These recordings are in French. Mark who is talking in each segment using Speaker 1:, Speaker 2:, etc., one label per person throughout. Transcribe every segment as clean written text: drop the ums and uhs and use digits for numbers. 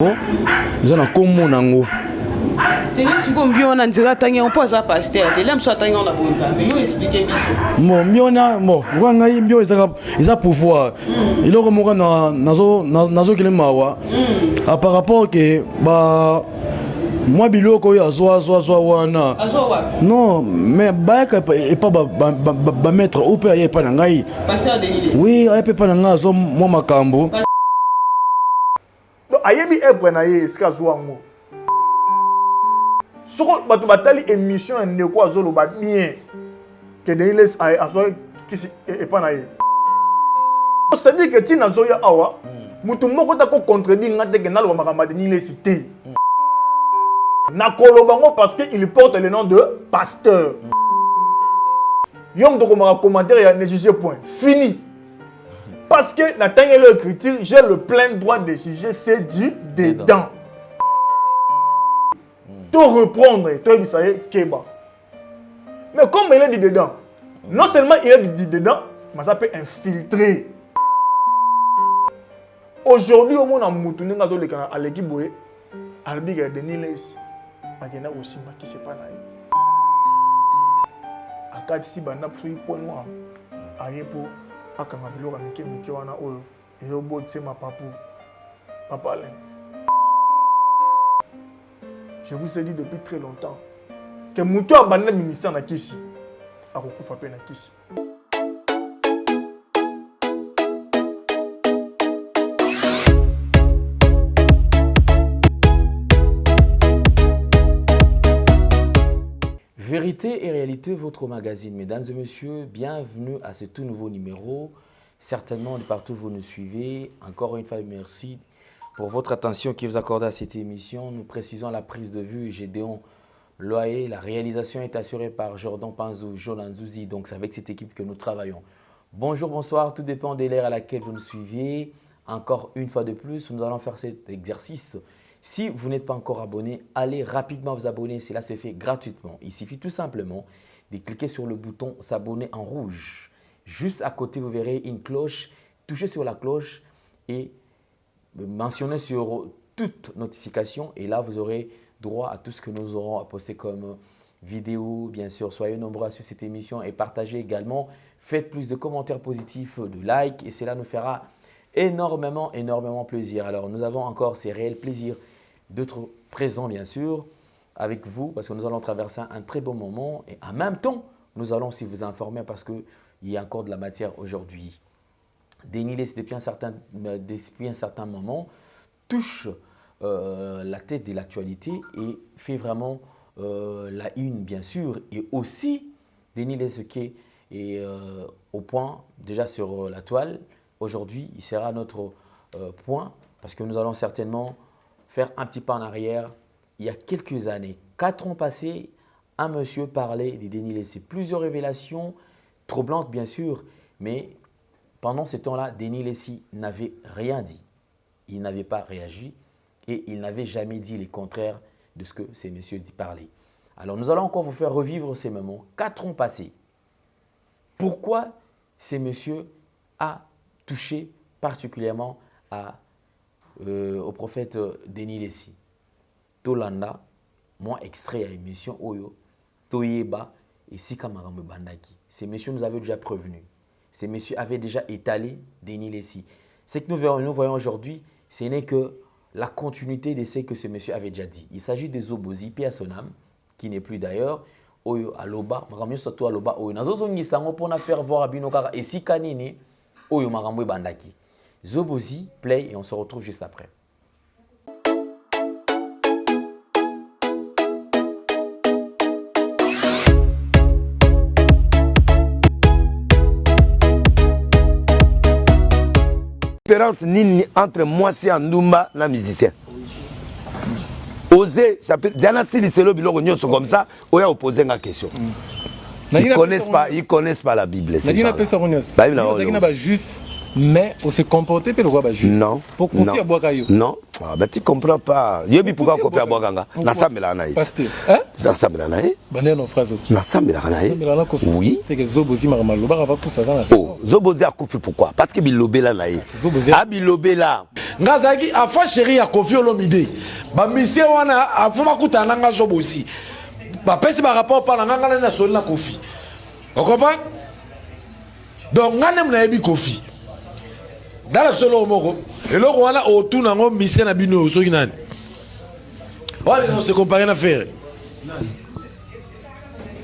Speaker 1: Ils ont un commun nango.
Speaker 2: Si vous avez un pasteur, vous avez un bon expliquer.
Speaker 1: Bon, ils ont pouvoir. Ils ont par rapport que moi biloko ya wana. Non, mais et pas mettre au père pas ngai.
Speaker 2: Pasteur Denis.
Speaker 1: Oui, il peut pas ngazo moi makambo.
Speaker 3: Ayebi œuvre na ye eska zwango. Soko bato batali émission ne ko azolo ba bien. Que Denis laisse azo kisi e pas na ye. Ça dit que tina zoya awa, mutu moko ta ko contredire ngate ke nalo makamba Denis laisse cité. Na kolobango parce que il porte le nom de pasteur. Yom to komaka commentaire ya ne juger point. Fini. Parce que dans l'écriture, j'ai le plein droit de juger c'est dit dedans. Tout reprendre, tout ça Keba. Mais comme il est dit dedans, non seulement il est dit dedans, mais ça peut infiltrer. Aujourd'hui, au monde a moutouni à l'équipe boye, Albi a Denis Les, Agena aussi qui c'est pas naïf. À 4 si bana pour point noir, aïe pour akanga biloko mike wana oyo eyobotse mapapu papa Alain. Je vous ai dit depuis très longtemps que mutu abanda ministère na kisi akokufa pe na kisi.
Speaker 4: Vérité et réalité, votre magazine. Mesdames et messieurs, bienvenue à ce tout nouveau numéro. Certainement, de partout vous nous suivez. Encore une fois, merci pour votre attention qui vous accorde à cette émission. Nous précisons la prise de vue Gédéon Loyer. La réalisation est assurée par Jordan Panzou, Jolan Zouzi. Donc, c'est avec cette équipe que nous travaillons. Bonjour, bonsoir. Tout dépend de l'ère à laquelle vous nous suivez. Encore une fois de plus, nous allons faire cet exercice. Si vous n'êtes pas encore abonné, allez rapidement vous abonner. Cela se fait gratuitement. Il suffit tout simplement de cliquer sur le bouton s'abonner en rouge. Juste à côté, vous verrez une cloche. Touchez sur la cloche et mentionnez sur toute notification. Et là, vous aurez droit à tout ce que nous aurons à poster comme vidéo. Bien sûr, soyez nombreux à suivre cette émission et partagez également. Faites plus de commentaires positifs, de likes et cela nous fera énormément plaisir. Alors, nous avons encore ces réels plaisirs d'être présents, bien sûr, avec vous, parce que nous allons traverser un très bon moment. Et en même temps, nous allons aussi vous informer parce qu'il y a encore de la matière aujourd'hui. Denis Les, depuis un certain moment, touche la tête de l'actualité et fait vraiment la une, bien sûr. Et aussi, Denis Les qui est au point, déjà sur la toile. Aujourd'hui, il sera notre point parce que nous allons certainement faire un petit pas en arrière. Il y a quelques années, 4 ans passés, un monsieur parlait de Denis Les. Plusieurs révélations troublantes, bien sûr, mais pendant ce temps-là, Denis Les n'avait rien dit. Il n'avait pas réagi et il n'avait jamais dit le contraire de ce que ces messieurs parlaient. Alors, nous allons encore vous faire revivre ces moments. 4 ans passés. Pourquoi ces messieurs a touché particulièrement au prophète Denis Les? Tolanda, moi extrait à l'émission Oyo, Toyeba et Sika Marambe Bandaki. Ces messieurs nous avaient déjà prévenus. Ces messieurs avaient déjà étalé Denis Les. Ce que nous voyons aujourd'hui, ce n'est que la continuité de ce que ces messieurs avaient déjà dit. Il s'agit des Obozi, paix à son âme, qui n'est plus d'ailleurs. Oyo Aloba, Marambe surtout Aloba, Oyo Nazozongi Sango pour faire voir à Binokara et Sika Nini. Oyo Marambo Bandaki. Zobozi, play et on se retrouve juste après.
Speaker 5: Différence nini entre moi et Ndumba na musicien. Oser, Diana Sili Selo Biloko Nyonso comme ça, on a opposé la question. Ils connaissent pas la Bible.
Speaker 1: Juste
Speaker 6: mais on s'est comporté pour le roi juif.
Speaker 5: Non.
Speaker 6: Pour confier à Boakayo.
Speaker 5: Non. Ah, bah, tu comprends pas. Yobi pourquoi confier à Boakanga? Nassambe la naïe.
Speaker 6: Pasteur. Hein?
Speaker 5: Nassambe la naïe.
Speaker 6: Bané non phrase.
Speaker 5: Nassambe la naïe. Oui.
Speaker 6: C'est que Zobozi Maramalo va tout ça.
Speaker 5: Oh, Zobozi a confié pourquoi? Parce que Bilobé la naïe. Ah, Bilobé là.
Speaker 1: Ngazaki a fa chéri a confié Olomide. Ba mission wana a fuma kutana nga Zobozi. Ba pesi ba rapport par nganga na solina Kofi. Vous comprenez? Donc ngane mna yebi Kofi. Dans la solo moko. Et là on a autour nango mission na bino so kinani. Wala on se comparer na faire.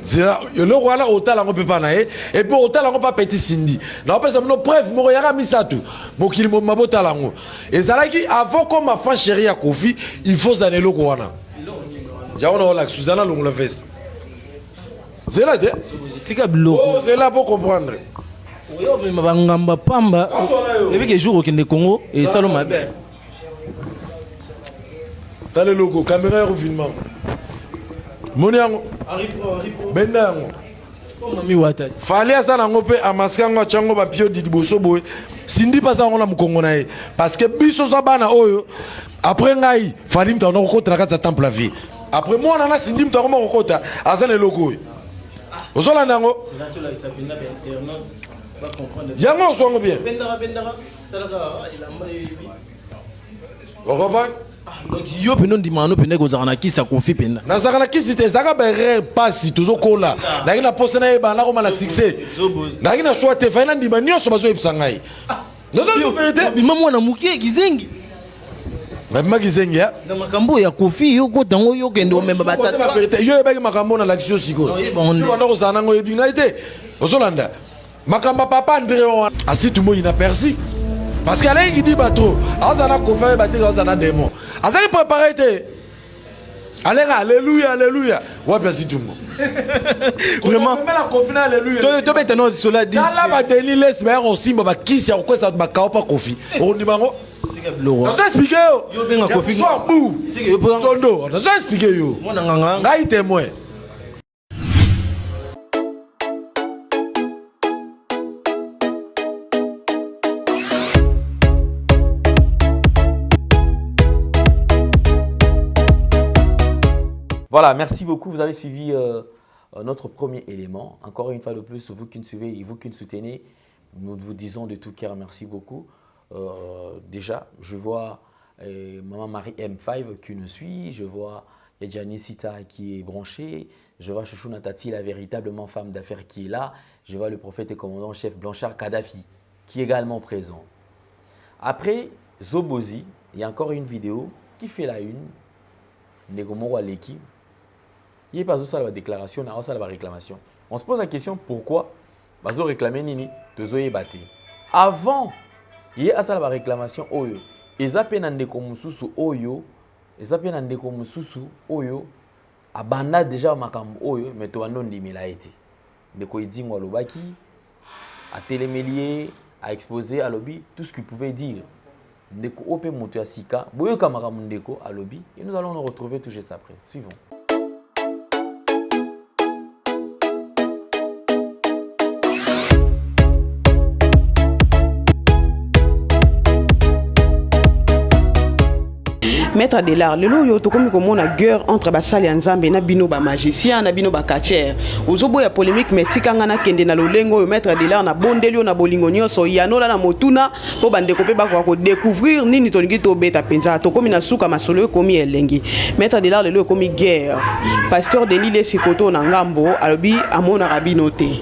Speaker 1: C'est là le roi là autant la peut pas naé et puis autant la pas petit Cindy. Na pas ça no preuve mo yaka misatu. Mo kili mo mabota lango. Et ça là qui avant comme ma femme chérie à Kofi, il faut d'aller le wana. Ya on a la Suzanne longue la veste. C'est là c'est là pour comprendre.
Speaker 7: Oui, mais pamba. Depuis que jour au Congo et Saloma.
Speaker 1: Dans le logo, caméra au filmant. Moniango. Bendango. Fallait ça na ngope amaskango chango ba pio di boso boy. Sindi pas ça on a mukongo nae parce que biso ça bana oyo après ngai fallait mta on kota na temple la vie. Après moi on a sindi mta ko kota asa le logo. Ozola nango. Yango songo bien. Okoba
Speaker 7: donc yo penon di mano pene ko zakana kisa konfi pena.
Speaker 1: Na zakana kisi te zaka ba rare pass tozo kola. Na ina poste na eba na ko mala succès. Na ina choix te faina ndi manio so bazo ipsangai. Nazo vérité.
Speaker 7: Bima mwana mukie kizengi.
Speaker 1: Même kizengi ya.
Speaker 7: Na makambo ya kofi yo ko tango yo kendo memba batata.
Speaker 1: Yo eba makambo na l'action siko. Yo na ko zana ngo ebinga ite. Ozolanda. Makamba papa André asi tout le monde inaperçu. Parce qu'elle a dit bateau, azana conféré bateau azana démon. Azana préparé té. Alléluia, alléluia. Ouais bien si tout le monde. Vraiment. Mais la confine alléluia.
Speaker 7: To bete non cela dit.
Speaker 1: Là ba deli laisse mais on si ba kisi ya quoi ça ba ka pas kofi. On dit bango. On t'a expliqué yo.
Speaker 7: Yo benga kofi.
Speaker 1: So bou. C'est que yo tondo. On t'a expliqué yo.
Speaker 7: Moi nganga.
Speaker 1: Ngai témoin.
Speaker 4: Voilà, merci beaucoup. Vous avez suivi notre premier élément. Encore une fois de plus, vous qui nous suivez et vous qui nous soutenez, nous vous disons de tout cœur merci beaucoup. Déjà, je vois Maman Marie M5 qui nous suit. Je vois Yadjani Sita qui est branchée. Je vois Chouchou Natati, la véritablement femme d'affaires qui est là. Je vois le prophète et commandant-chef Blanchard Kadhafi qui est également présent. Après Zobozi, il y a encore une vidéo qui fait la une. Negomoro Aleki. Il n'y a pas de déclaration, il n'y a pas de réclamation. On se pose la question pourquoi ils ont réclamé Nini de Zoé Baté. Avant, il y a une réclamation. Ils ont ndeko mususu oyo. Ils ont ndeko mususu oyo. Abanda déjà makambo oyo, mais to anondi milaete. Ndeko idingwa lobaki, a télémélier, a exposé à lobby tout ce qu'il pouvait dire. Ndeko ope moto ya sika, boyo kamara ndeko à lobby et nous allons nous retrouver tout juste après. Suivons.
Speaker 2: Maître Delard, le lot yo to comme comme na guerre entre basali nzambe na bino ba magicien na bino ba catcher. Ozobo ya polémique metika ngana kende na lolengo yo Maître Delard na bondelio na bolingo nyonso yanola na motuna po bande ko pe ba ko découvrir nini to ngi to beta penza to komi na suka masolo komi elengi. Maître Delard le lot komi guerre. Pasteur Denis Lesikoto na ngambo alobi amona rabino te.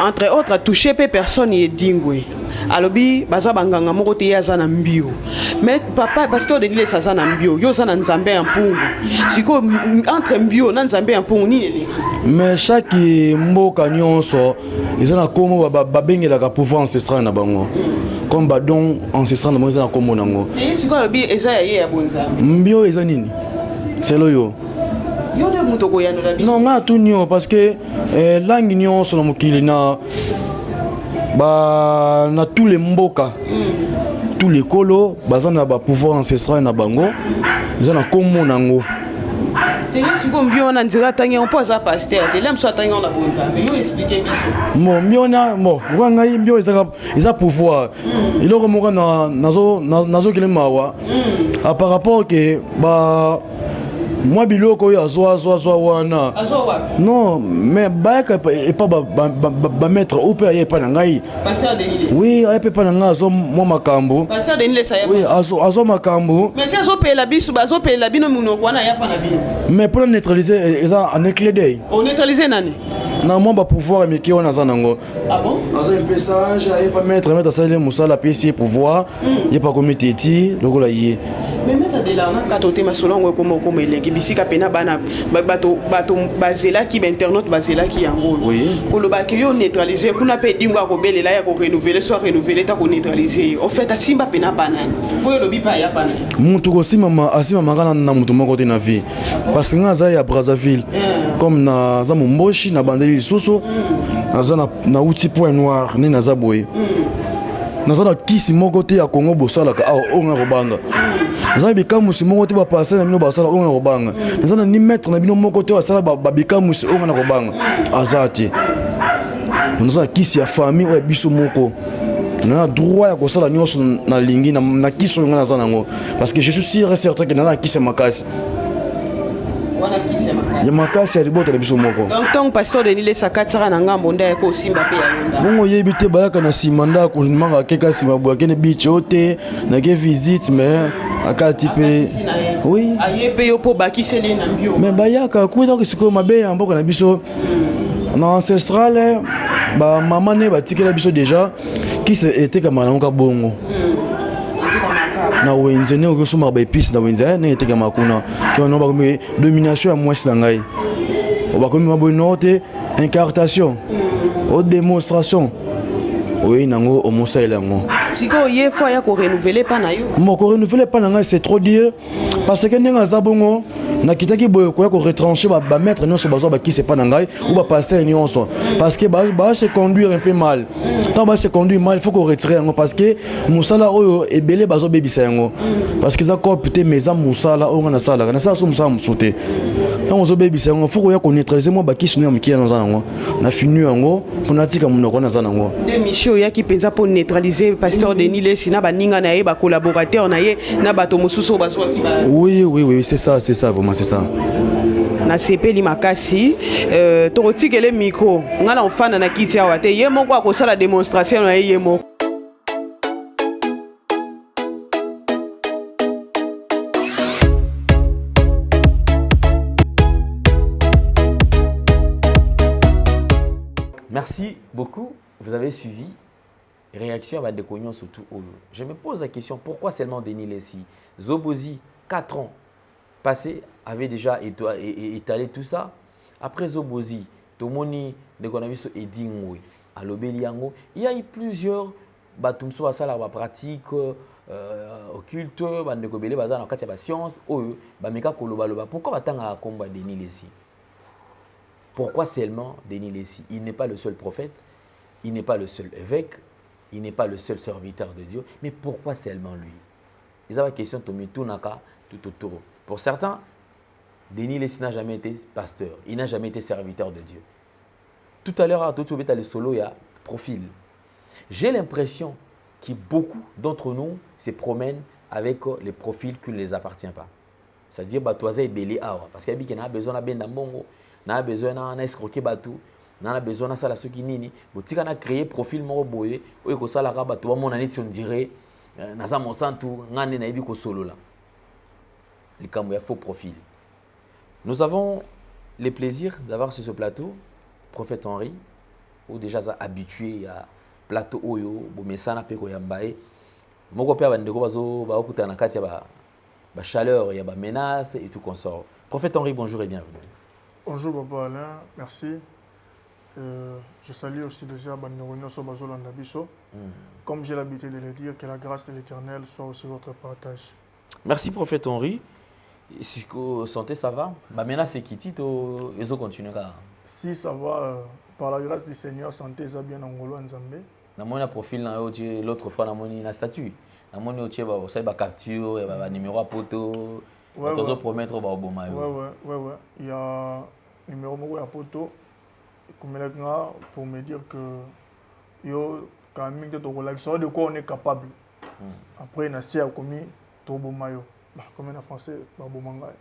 Speaker 2: Entre autres touché pe personne y dingwe. Alobi baza banganga moko te yaza na mbio. Mais papa pasteur de l'île saza na mbio, yo za na nzambe en pungu. Siko entre mbio na nzambe en pungu ni eleki.
Speaker 1: Mais chaque mboka nyonso ils na komo babengela ka pouvoir ancestral na bango. Comme badon ancestral na mo na komo nango.
Speaker 2: Et siko alobi eza ya bonzambe.
Speaker 1: Mbio eza nini? C'est loyo.
Speaker 2: Yo de mutoko ya no la biso.
Speaker 1: Non, nga tout nyo parce que langue nyonso na mokili na ba na tous les mboka tous les kolos baza na ba pouvoir ancestral na bango ils na komo nango
Speaker 2: Tenye siko mbio na ndira tangi on pose à pasteur. Te lem so tangi on a bonza. Mais yo expliquer biso.
Speaker 8: Bon, miona, bon, wanga mbio ils pouvoir. Il aurait mouru nazo kile mawa. Par rapport que bah moi biloko yo azwa wana.
Speaker 2: Azwa wa.
Speaker 8: Non, mais ba et pas ba mettre ou peut y pas ngai.
Speaker 2: Pasteur Denis.
Speaker 8: Oui, ay peut pas ngai azo moi makambo.
Speaker 2: Pasteur Denis ça ya.
Speaker 8: Oui, azo makambo.
Speaker 2: Mais tiens zo pe la biso bazo pe la bino muno wana ya pa na bino.
Speaker 8: Mais pour neutraliser ça en éclair d'œil.
Speaker 2: On neutraliser nani?
Speaker 8: Na moi ba pouvoir mais qui on a zanango.
Speaker 2: Ah bon?
Speaker 8: Azo un message ay pas mettre ça les musala PC pouvoir, y pas comme teti, le gola yé.
Speaker 2: Mais mettre de là on a katoté masolongo comme elengi bisika pena bana bato bazela ki internet bazela ki yango.
Speaker 8: Oui.
Speaker 2: Koloba ki yo neutraliser kuna pe dingwa ko belela ya ko renouveler ta ko neutraliser. En fait asimba pena banane. Boyo lobi pa ya banane.
Speaker 8: Mutu ko asima mangana na mutu moko te na vie. Parce que ngaza ya Brazzaville comme na za momboshi na bandeli susu naza na outil point noir ni naza boye. Naza na kisi moko te ya Congo bosalaka onga robanga. Naza bikamusi moko te ba passer na bino basala onga robanga. Naza na ni mettre na bino moko te basala ba bikamusi onga na robanga. Azati. Naza kisi ya famille o biso moko. Na droit ya kosala nyonso na lingi na kisi onga naza nango parce que je suis sûr et certain que na kisi makasi. Ya makasi ya libota na biso moko.
Speaker 2: Donc tant pasteur Denis le sakatira na ngambo nda ko simba pe ya yonda.
Speaker 8: Bongo yebi te bayaka na simanda ko manga keka sima bwa kene bichote na ke visite mais akati pe. Oui.
Speaker 2: Ayepe yo po bakisele na mbio.
Speaker 8: Mais bayaka kuita ko siko mabe ya mboka na biso. Na ancestral ba mama ne batikela biso déjà qui était comme na bongo. Na wenze ne ko suma ba épice na wenze ne était comme kuna qui on ba comme domination à moi na ngai. On va comme ba note incartation. Au démonstration. Oui, nango o mosaila ngo.
Speaker 2: Siko ye fois ya ko renouveler pa na yo.
Speaker 8: Mo ko renouveler pa na ngai c'est trop dire parce que nenga za bongo na kitaki boyo ko retrancher ba mettre non so bazo ba qui c'est pas na ngai ou ba passer ni onso parce que ba se conduire un peu mal. Quand ba se conduire mal, il faut qu'on retire ngo parce que musala oyo ebele bazo bebisa ngo parce que ça ko peut-être mais za musala o na sala so musala musote. Quand on zo bebisa ngo faut qu'on neutraliser moi ba qui sunu amki na za ngo na finu ngo pour natika munoko na za ngo.
Speaker 2: De mission ya ki penza pour neutraliser pasteur Denis le sina ba ninga na ye ba collaborateur na ye na bato mosusu bazo ki ba.
Speaker 8: Oui, c'est ça vraiment c'est ça.
Speaker 2: Na sepeli makasi tokotikele micro ngana ofana na kiti awa te ye moko akosala démonstration na ye moko.
Speaker 4: Merci beaucoup. Vous avez suivi. Réaction à des cognons surtout. Je me pose la question, pourquoi seulement Denis Lessi? Zobozi, 4 ans passés, avait déjà étalé tout ça. Après Zobozi, Tomoni, Nekonaviso et Dingwe, à l'Obéliango, il y a eu plusieurs batumso à ça, la pratique occulte, Bandekobele, Bazan, en cas de science, Bameka Kolobaloba. Pourquoi Batanga combat Denis Lessi? Pourquoi seulement Denis Lessi? Il n'est pas le seul prophète, il n'est pas le seul évêque, il n'est pas le seul serviteur de Dieu, mais pourquoi seulement lui? Ils avaient la question de Tunaka tout autour. Pour certains, Denis Lessi n'a jamais été pasteur, il n'a jamais été serviteur de Dieu. Tout à l'heure, tout le solo, il y a profil. J'ai l'impression que beaucoup d'entre nous se promènent avec les profils qui ne les appartiennent pas. C'est-à-dire, Batoise est belé awa. Parce qu'il y a besoin de Bendambongo, il y a besoin d'escroquer Batou. On a besoin de ça, ce qui nini. Si on a créé profil moro boye, ou que ça la rabat, toi mon année on dirait, naza mon santu, ngane na ibi ko solo là. Les camouya faux profil. Nous avons le plaisir d'avoir sur ce plateau, Prophète Henri, ou déjà habitué à plateau oyo, bomesana pe ko yambaye. Moko pe abandeko bazo ba okuta na kati ya ba chaleur, ya ba menace et tout consort. Prophète Henri, bonjour et bienvenue.
Speaker 3: Bonjour Papa Alain, merci. Je salue aussi déjà Bandéronio Sobazola Ndabiso. Comme j'ai l'habitude de le dire, que la grâce de l'Éternel soit aussi votre partage.
Speaker 4: Merci Prophète Henri. Si vous santé, ça va? Maintenant, c'est qui Tito et ça continuera.
Speaker 3: Si ça va, par la grâce du Seigneur, santé, ça bien en Ngolo en Zambé.
Speaker 4: Dans mon profil, l'autre fois, dans mon statut. Dans mon capture, numéro à poteau.
Speaker 3: Ouais,
Speaker 4: tu
Speaker 3: ouais.
Speaker 4: promettre au Boboma.
Speaker 3: Ouais. Il y a numéro moko ya poto pour me dire que yo quand même de quoi on est capable. Après na sia komi to bomayo. Bah comme en français ba bomanga.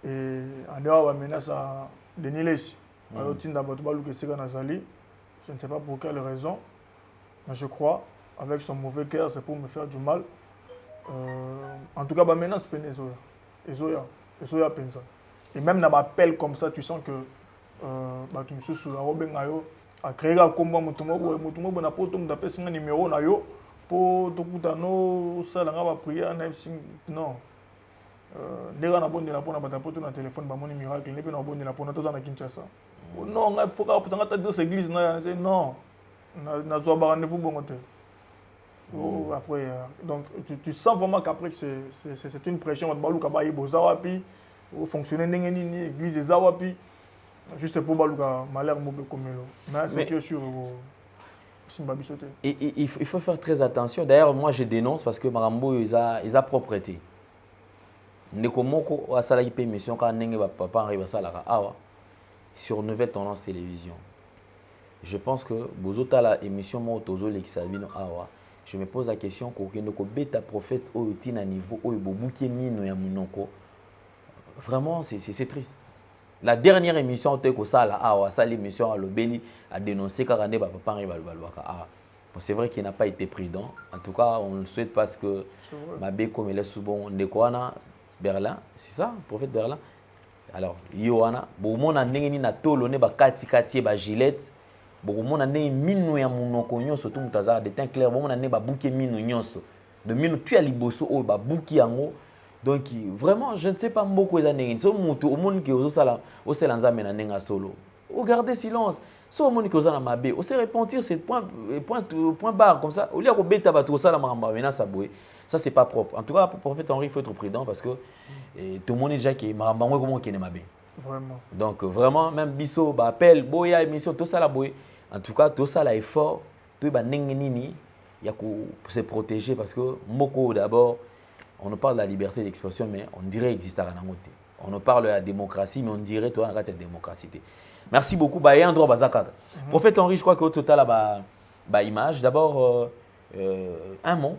Speaker 3: Et en dehors ba menace à Denis Lessi. Ayo tinda bato balu ke sika nazali. Je ne sais pas pour quelle raison, mais je crois avec son mauvais cœur c'est pour me faire du mal. En tout cas ba menace penezoya. Ezoya pensa. Et même dans appel comme ça, tu sens que tu me suis a créé un combat, mutumo na poto m'appelle un numéro na yo pour tout no ça la prière non. Déjà na bonne la pona bata poto na téléphone ba mon miracle ne pe na bonne la pona to na Kinshasa. Non, il faut que tu dans cette église non. Na zo ba rendez-vous bon te. Après, donc tu sens vraiment qu'après c'est une pression. Balouka bayi bozawapi, fonctionner n'engeni église zawapi, juste pour balouka malheur mobe komelo. Mais c'est que sur simbabisote.
Speaker 4: Il faut faire très attention. D'ailleurs, moi je dénonce parce que Marambo ils a propreté. Nekomoko a salaki pe mission quand nenge papa arrive à salara awa sur Nouvelle Tendance Télévision. Je pense que bozota la émission mo tozo l'exabino awa. Je me pose la question kokendoko beta prophète au tina niveau au bobuki mino ya munoko. Vraiment c'est triste. La dernière émission te ko sala awa ça l'émission à l'obeli a dénoncé karane ba papa arrive balwaka ah. Bon, c'est vrai qu'il n'a pas été prudent. En tout cas, on le souhaite parce que Mabé comme il est souvent Ndekwana Berlin, c'est ça, prophète Berlin. Alors, Yohana, bon mon a nengeni na tolo ne ba kati ba gilette. Bon mon a ne minu ya munoko nyonso tout mutaza de teint clair bon mon a ne ba bouki minu nyonso. De minu tu ya liboso o ba bouki yango. Donc vraiment, je ne sais pas beaucoup les nengeni. So mutu au monde qui osala o selanza mena nenga solo. Ou garder silence. So au monde qui osala Mabé, o se repentir c'est point barre comme ça. Au lieu ko beta ba to sala mamba mena saboué. Ça, c'est pas propre. En tout cas, pour le prophète Henri, il faut être prudent parce que tout le monde est déjà qui est marambangoué comme on est mabé.
Speaker 3: Vraiment.
Speaker 4: Donc, vraiment, même Bisso, appel, boya, émission, tout ça, là, boy. En tout cas, tout ça, là, effort, tout ça, il y a pour se protéger parce que, Moko, d'abord, on nous parle de la liberté d'expression, mais on dirait existe à Ranangote. On nous parle de la démocratie, mais on dirait, toi, cette démocratie. Merci beaucoup. Bah, il y a un droit, Prophète Henri, je crois qu'au total, bah, image. D'abord, un mot,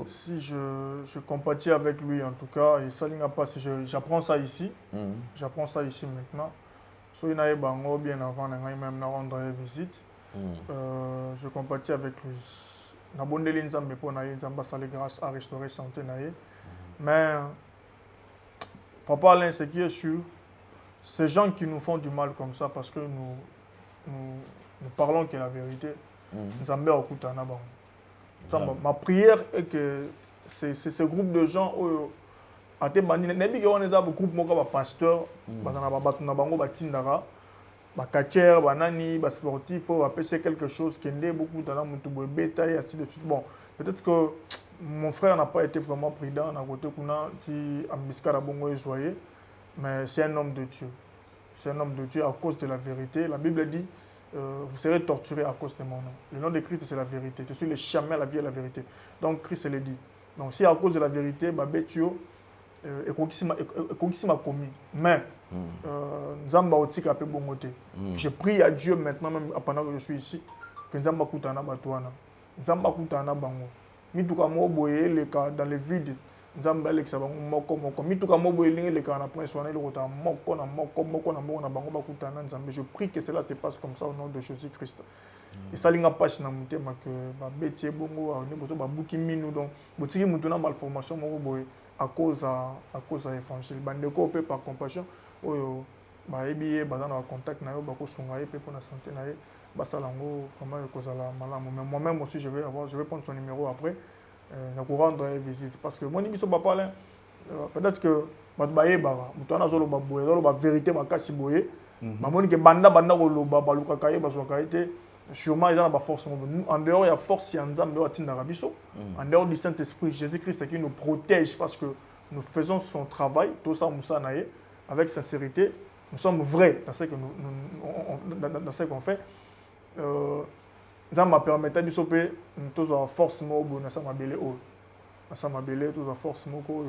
Speaker 3: si je compatis avec lui en tout cas, et ça n'a pas, j'apprends ça ici, j'apprends ça ici maintenant. So, il y a bien avant, même na rendre visite, je compatis avec lui. Na bonne ligne Nzambe pour na Nzamba sale grâce à restaurer santé na mais papa Alain, ce qui est sûr, ces gens qui nous font du mal comme ça parce que nous parlons que la vérité. Nzambe okutana bango. Ma prière est que ce groupe de gens ate bandi nebi ke on est un groupe moko ba pasteur bazana ba batu na bango batindaka ba catcher banani ba sportif faut appeler quelque chose qui est beaucoup dans la mutu beta et ainsi de suite. Bon, peut-être que mon frère n'a pas été vraiment prudent na côté kuna ti ambiska la bongo joyeux, mais c'est un homme de Dieu. C'est un homme de Dieu à cause de la vérité. La Bible dit vous serez torturés à cause de mon nom. Le nom de Christ, c'est la vérité. Je suis le chemin, la vie et la vérité. Donc, Christ le dit. Donc, si à cause de la vérité, Babetio, et commis. Mais, Nzamba Otika pe bongote. Je prie à Dieu maintenant, même pendant que je suis ici, que Nzamba Koutana Batouana. Nzamba Koutana Bango. Mituka Moboye, les cas dans le vide. Nzamba Alexa Bango, Moko. Mituka Moboye, les cas na point soigné, le rota Moko na Bango Bakutana Nzamba. Je prie que cela se passe comme ça au nom de Jésus-Christ. Et ça, l'inga pas na mutema que Babetier Bongo, ne bozo Babuki Minou, donc, Botiki Mutuna malformation, Moboye, à cause de l'évangile. Bandeko peut par compassion, Baebi, Bazana contact, Nayo, Bako Sungaye, pour la santé, Naye. Basalango, vraiment, mais moi-même aussi, je vais prendre son numéro après. Je vais rendre visite. Parce que moi, je ne sais pas parler. Peut-être que je vais la vérité, sûrement, il y a une force. En dehors, il y a force, en dehors du Saint-Esprit, Jésus-Christ qui nous protège parce que nous faisons son travail, tout ça, avec sincérité. Nous sommes vrais dans ce qu'on fait. Ça m'a permis de faire force ça m'a belé toute la force moko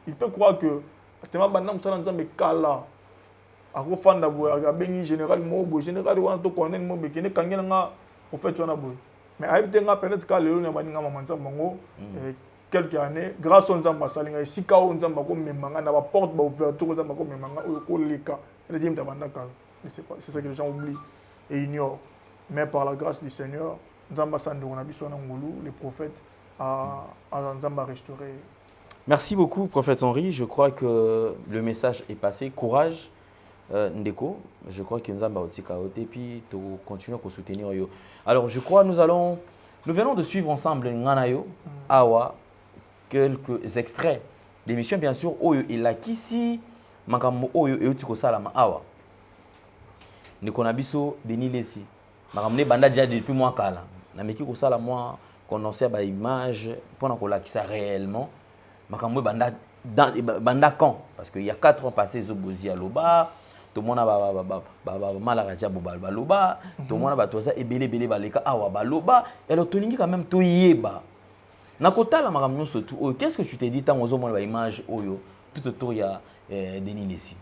Speaker 3: il peut croire que tellement bandam ça dans me kala ako fanda boy aga bengi général mobo général wana to connaît mobo kene kangela nga au fait wana boy mais ayibte nga peut-être ka lelo na baninga mamanza bango quelques années grâce aux nzamba salinga esika o nzamba ko memanga na ba porte ba ouverture nzamba ko memanga ko leka le dim tabanda kala c'est ça que les gens oublient et ignorent mais par la grâce du Seigneur nzamba sande on a biso na ngulu les prophètes à nzamba restaurer.
Speaker 4: Merci beaucoup prophète Henri, je crois que le message est passé. Courage Ndeko, je crois que nzamba otika ote puis tu continues à soutenir yo. Alors je crois nous venons de suivre ensemble nganayo awa quelques extraits d'émissions bien sûr oyo elakisi makambo oyo eutiko salama awa ndeko na biso Denis Lesi makambo ne banda déjà depuis mois kala na meki ko sala moi condensé ba image pendant qu'on lakisa réellement makambo banda quand parce que il y a 4 ans passés zobozi à loba tout le monde a malaraja bobal loba tout le monde a toza ebele baleka awa baloba et le tolingi quand même to yeba na kotala makambo surtout oh, qu'est-ce que tu t'es dit tant aux hommes image oyo tout autour il y a Denis Lesi.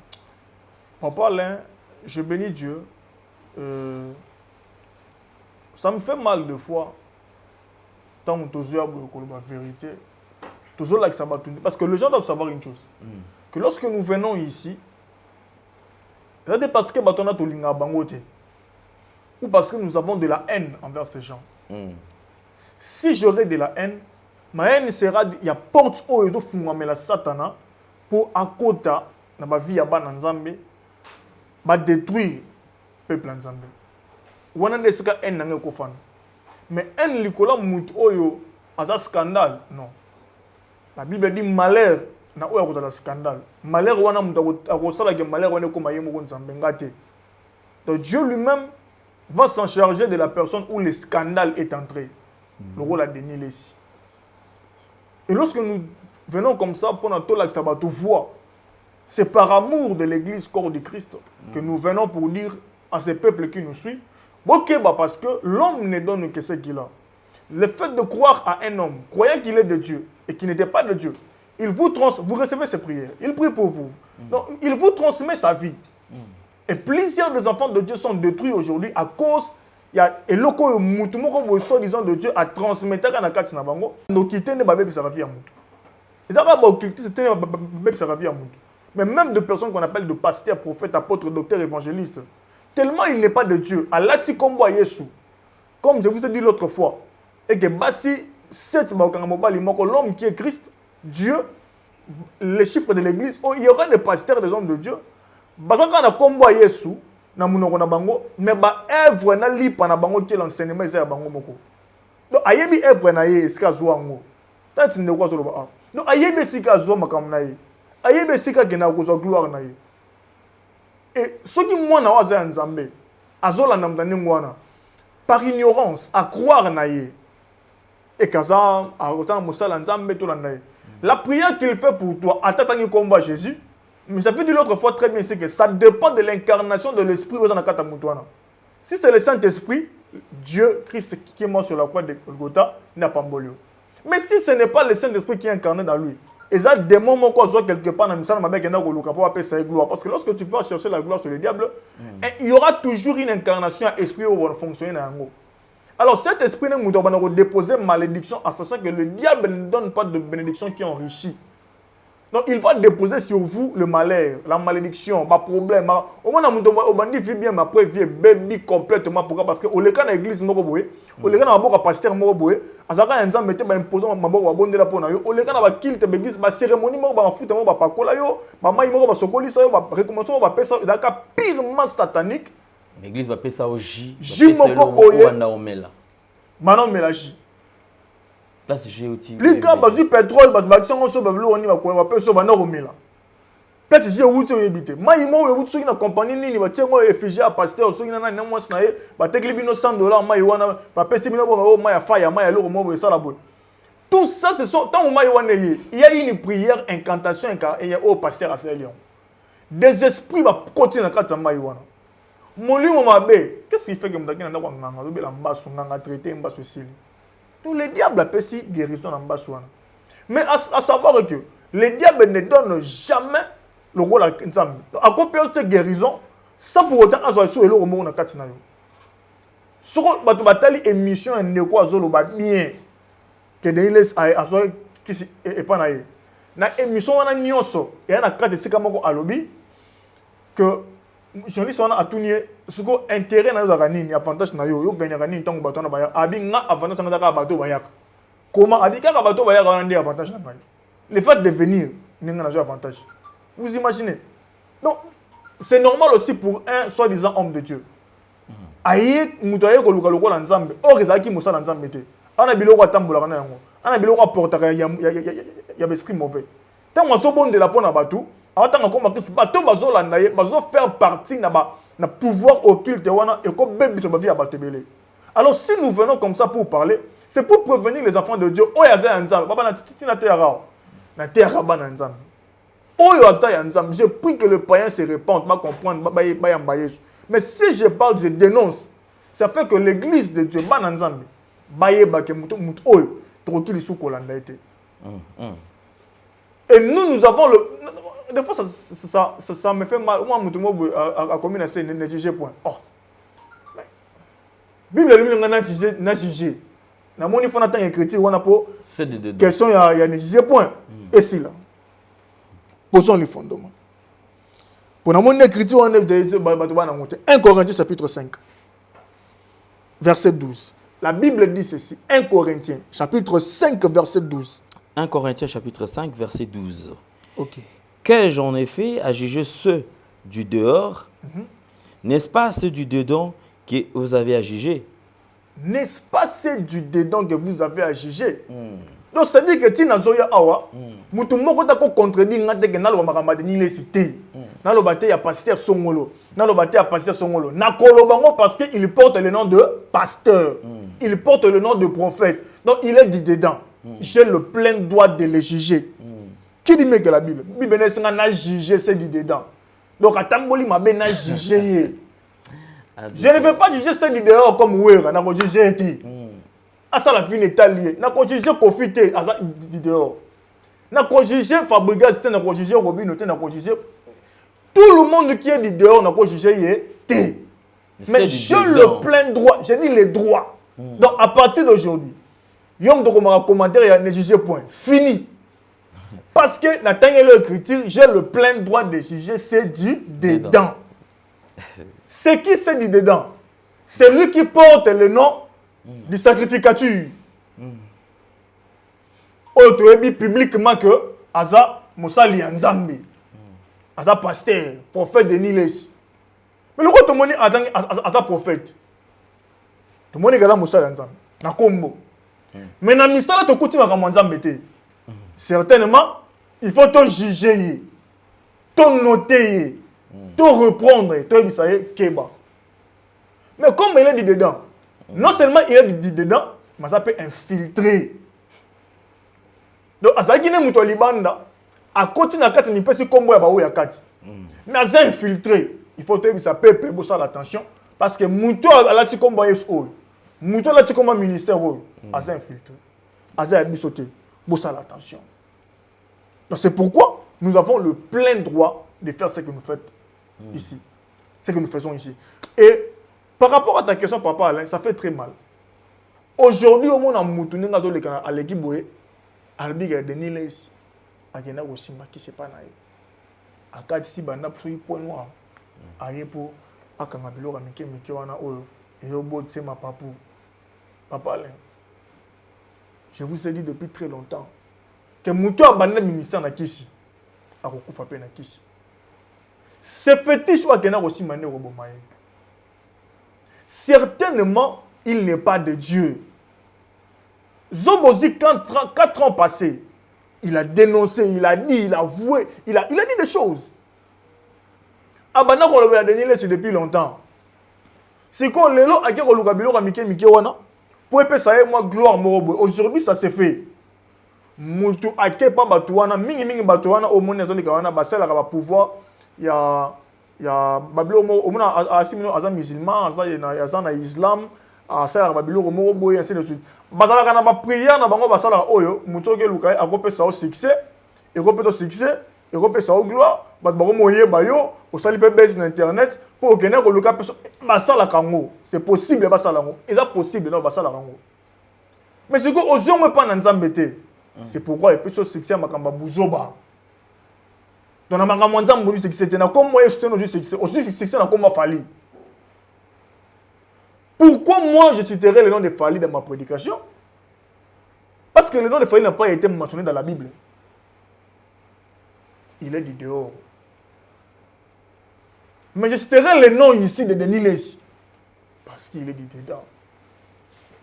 Speaker 3: Papa Alain, je bénis Dieu. Ça me fait mal de fois tant que tu as la vérité toujours là que ça va tourner parce que les gens doivent savoir une chose que lorsque nous venons ici c'est parce que batona tolinga bangote ou parce que nous avons de la haine envers ces gens. Si j'aurais de la haine, ma haine sera il y a porte au de fumamela la satana pour akota na ba vie ya bana nzambe ba détruire peuple nzambe. Wana ndesika haine nanga ko fana. Mais haine likola mutu oyo aza scandale non. La Bible dit malheur na oyo akota scandale. Malheur wana mutu akosala ke malheur wana ko mayemo ko nzambe ngate. Donc Dieu lui-même va s'en charger de la personne où le scandale est entré. Le rôle a Denis Lesi. Et lorsque nous venons comme ça, pendant tout l'accès à voix, c'est par amour de l'Église, corps du Christ, que nous venons pour dire à ces peuples qui nous suivent, parce que l'homme ne donne que ce qu'il a. Le fait de croire à un homme, croyant qu'il est de Dieu et qu'il n'était pas de Dieu, vous recevez ses prières, il prie pour vous. Donc, il vous transmet sa vie. Et plusieurs des enfants de Dieu sont détruits aujourd'hui à cause il y a et loko mutumoko bo soi-disant de Dieu à transmettre à nakati na bango no kitende ba bébé ça va via mutu. Et ça va ba occulter c'était ba bébé ça va via mutu. Mais même de personnes qu'on appelle de pasteurs, prophètes, apôtres, docteurs, évangélistes, tellement il n'est pas de Dieu. Alati kombo Yesu. Comme je vous ai dit l'autre fois, et que basi cette ba okanga mobali moko l'homme qui est Christ, Dieu, les chiffres de l'église, oh, il y aura des pasteurs des hommes de Dieu. Basanga na kombo Yesu. Na munoko na bango mais ba œuvre na lipa na bango qui l'enseignement ya bango moko donc ayebi œuvre na ye sika zo ngo tant ne kwa zo ba donc ayebi sika zo makam na ye ayebi sika ke na ko zo gloire na ye et ce qui moi na waza nzambe azola na mtani ngwana par ignorance à croire na ye et kaza a autant musala nzambe to na ye la prière qu'il fait pour toi attendant combat Jésus. Mais ça fait dit l'autre fois très bien, c'est que ça dépend de l'incarnation de l'Esprit. Si c'est le Saint-Esprit, Dieu, Christ qui est mort sur la croix de Golgotha, n'a pas bolio. Mais si ce n'est pas le Saint-Esprit qui est incarné dans lui, et ça, des moments qu'on soit quelque part dans le message, pour appeler ça gloire. Parce que lorsque tu vas chercher la gloire sur le diable, il y aura toujours une incarnation à esprit où va fonctionner dans le. Alors cet esprit, nous devons déposer malédiction, en sachant que le diable ne donne pas de bénédiction qui enrichit. Donc il va déposer sur vous le malheur, la malédiction, le problème. Au moins, on va dire bien, ma preuve est baby complètement. Pourquoi? Parce que au lieu de l'église, au lieu de pasteur, au lieu de mettre imposant ma boue à bonne de la pona, au lieu de kilt l'église, ma cérémonie, ma foot, ma pacola, ma maï, ma socoli, ça va recommencer, ma paix, ça va pirement satanique.
Speaker 4: L'église va payer ça au J.
Speaker 3: J Manon Mélagie.
Speaker 4: Là, c'est géotique.
Speaker 3: Plus qu'à baser pétrole, baser on se bavle on y va quoi, on va payer ça banor au mila. Peut-être que j'ai outil éviter. Moi, il m'a outil sur une compagnie ni va tiens moi réfugié à pasteur, sur une nana non moi snaé, va te clipper nos $100, moi il wana, va payer 1000 euros, moi il fire, moi il euro, moi ça la boue. Tout ça, ce sont tant moi il y a une prière, incantation, et il y a au pasteur à faire lion. Des esprits va continuer à faire ça moi il wana. molimo mabe qu'est-ce qui fait que mutaki na kwa nganga zo bela mbasu nganga traité mbasu sili donc le diable appelle si guérison na mbasu wana mais à savoir que le diable ne donne jamais le rôle à nzambe à copie de guérison ça pour autant azo so elo mo na kati na yo soko bato batali émission ne ko azolo ba bien que de les azo qui est pas na ye na émission wana nyonso et na kati sika moko alobi que journaliste wana atunie suko intérêt na yo za nini avantage na yo gagner nini tango bato na baya abi nga avantage na ka bato bayaka comment abi ka bato bayaka wana ndi avantage na ngai le fait de venir ninga na jo avantage vous imaginez donc c'est normal aussi pour un soi-disant homme de Dieu aye mutaye ko luka lokola nzambe or ezaki musala nzambe te ana biloko atambola kana yango ana biloko aportaka ya esprit mauvais tant on so bonde la pona batu awatanga ko makisi bato bazolanda ye bazo faire partie na pouvoir occulte wana et ko bebisa ba vie ya bato belé alors si nous venons comme ça pour parler c'est pour prévenir les enfants de Dieu oyaza nzambe baba na titi na terra na terra bana nzambe oyaza ya nzambe je prie que le païen se répande ba comprendre ba yamba Yesu mais si je parle je dénonce ça fait que l'église de Dieu bana nzambe ba yeba ke mutu oyo trokili sou kolanda été et nous avons le des fois ça me fait mal moi mutu mo a commis na c'est ne juger point oh Bible lui na juger na moni fona tant écriture wana po question ya ne juger point et si là posons les fondements pour na moni écriture wana de bato bana ngote 1 Corinthiens chapitre 5 verset 12 la Bible dit ceci 1 Corinthiens chapitre 5 verset 12
Speaker 4: 1 Corinthiens chapitre 5 verset 12
Speaker 3: OK.
Speaker 4: Qu'ai-je en effet à juger ceux du dehors? N'est-ce pas ceux du dedans que vous avez à juger?
Speaker 3: N'est-ce pas ceux du dedans que vous avez à juger? Donc ça dit que Tina Zoya Awa, mutu moko ta ko contredire ngate ke nalo makamba de ni les cité. Nalo baté ya pasteur Songolo. Nalo baté ya pasteur Songolo. Na kolobango parce que il porte le nom de pasteur. Il porte le nom de prophète. Donc il est du dedans. J'ai le plein droit de les juger. Qui dit que la Bible? La Bible n'a jugé c'est du dedans. Donc à Tamboli m'a bien jugé. Je ne veux pas juger c'est du dehors comme Ouera, n'a pas jugé été. À ça la vie n'est pas liée. N'a pas jugé Kofité, à ça du dehors. N'a pas jugé Fabregas, n'a pas jugé Robin, n'a pas jugé. Tout le monde qui est du dehors n'a pas jugé été. Mais j'ai le plein droit, j'ai dit les droits. Donc à partir d'aujourd'hui, Yom Dokomara commentaire, il y a ne jugé point. Fini. Parce que dans l'écriture, j'ai le plein droit de juger c'est du dedans. C'est qui c'est du dedans? C'est lui qui porte le nom du sacrificature. Autoébi publiquement que Aza Moussali Nzambi. Aza pasteur, prophète de Niles. Mais le tout le monde est Aza prophète. Tout le monde est Moussali Nzambi. Na combo. Mais dans le mystère, tu continues à Nzambi. Certainement, il faut te juger, te noter, te reprendre, te dire Keba. Mais comme il est dit dedans, non seulement il est dit dedans, mais ça peut infiltrer. Donc, à ça qui n'est pas libanda, à côté de la carte, il peut se combo à Kati. Mais à ça infiltrer, il faut te dire ça peut prêter ça l'attention parce que Mouto a la combo Mouto a la combo ministère, à ça infiltrer, à ça bisoter, pour ça l'attention. Donc c'est pourquoi nous avons le plein droit de faire ce que nous faites ici. Ce que nous faisons ici. Et par rapport à ta question, Papa Alain, ça fait très mal. Aujourd'hui, au monde, à l'équipe, Albiga de Niles, à Gena Rosimba, qui c'est pas naïf. À Kadisi, Banda, point noir. À Yepo, à Kamabilo, à Mike, Mikiwana, et au bout de ma papou. Papa Alain, je vous ai dit depuis très longtemps que Moutou a banné le ministère na Kisi. A Rokufa pe na Kisi. Ce fétiche ou Akena aussi mané Robomaye. Certainement, il n'est pas de Dieu. Zobozi, 4 ans passés, il a dénoncé, il a dit, il a avoué, il a dit des choses. Abana Kolobe a donné c'est depuis longtemps. C'est qu'on lelo a Kero Lugabilo Ramike Mikewana. Pour épée ça moi gloire morobo. Aujourd'hui, ça s'est fait. Mutu ake pa batuwana mingi batuwana au monde dans les kawana basela ka pouvoir ya Il y a Babylone, au moins à Simon, à musulman, à islam, à ça, Babylone, au moins, ainsi de suite. Basala kana ba prière na bango basala oyo, mutoke lukai a repé ça au succès, et repé au succès, et repé ça au gloire, bat bango moye bayo, au sali pe base sur internet pour que ne ko luka basala kango. C'est possible basala ngo. Et ça possible non basala kango. Mais ce que aux hommes pas nzambete. C'est pourquoi il peut se succès makamba buzoba. Donc na makamba nzambu succès na comme moi je du succès, aussi succès na comme Fali. Pourquoi moi je citerai le nom de Fali dans ma prédication? Parce que le nom de Fali n'a pas été mentionné dans la Bible. Il est dit dehors. Mais je citerai le nom ici de Denis Lessi. Parce qu'il est dit dedans.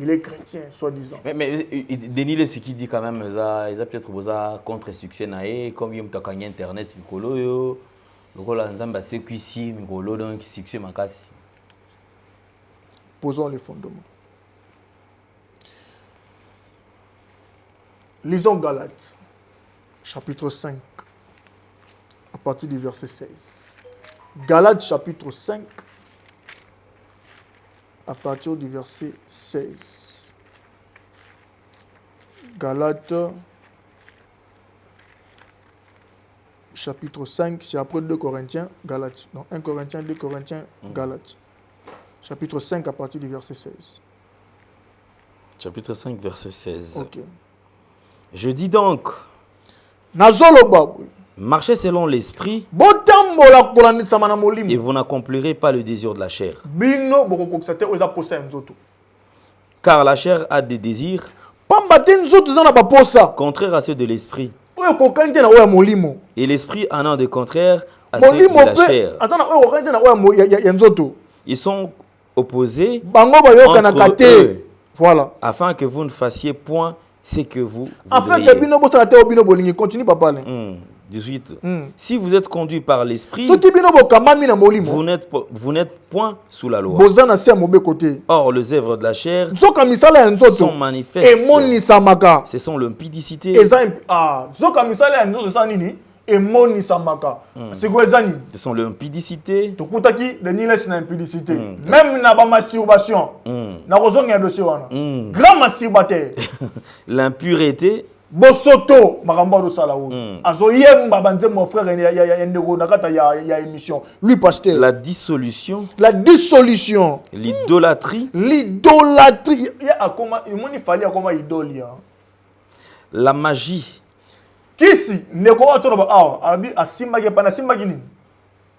Speaker 3: Il est chrétien, soi-disant.
Speaker 4: Mais Denis Lessi qui dit quand même, il a peut-être besoin contre succès, comme il y a un internet, Mikolo, le rôle d'Anzamba, c'est qu'ici, Mikolo, donc succès, Makasi.
Speaker 3: Posons les fondements. Lisons Galates, chapitre 5, à partir du verset 16. Galates, chapitre 5, à partir du verset 16. Galates, chapitre 5, c'est après 2 Corinthiens, Galates. Non, 1 Corinthiens, 2 Corinthiens, Galates. Chapitre 5 à partir du verset 16.
Speaker 4: Chapitre 5, verset 16.
Speaker 3: Ok.
Speaker 4: Je dis donc, marchez selon l'esprit et vous n'accomplirez pas le désir de la chair. Car la chair a des désirs contraires à ceux de l'esprit. Et l'esprit en a des contraires à ceux de la chair. Ils sont opposés entre eux,
Speaker 3: voilà.
Speaker 4: afin que vous ne fassiez point ce que vous
Speaker 3: voudriez. Continue, papa.
Speaker 4: 18. Si vous êtes conduit par l'esprit, vous n'êtes point sous la loi. Or, les œuvres de la chair sont manifestes. Ce sont l'impudicité, ce sont l'impudicité,
Speaker 3: même na ba masturbation, na kozonga dossier wana, grand masturbateur,
Speaker 4: l'impureté,
Speaker 3: bosoto makambo do sala wo, azoyemba banze mon frère ya ndeko na kata ya émission, lui pasteur,
Speaker 4: la dissolution, l'idolâtrie,
Speaker 3: ya akoma imoni fali akoma idolia,
Speaker 4: la magie.
Speaker 3: Kisi neko watoro ba awa abi asimba ke pana simba kini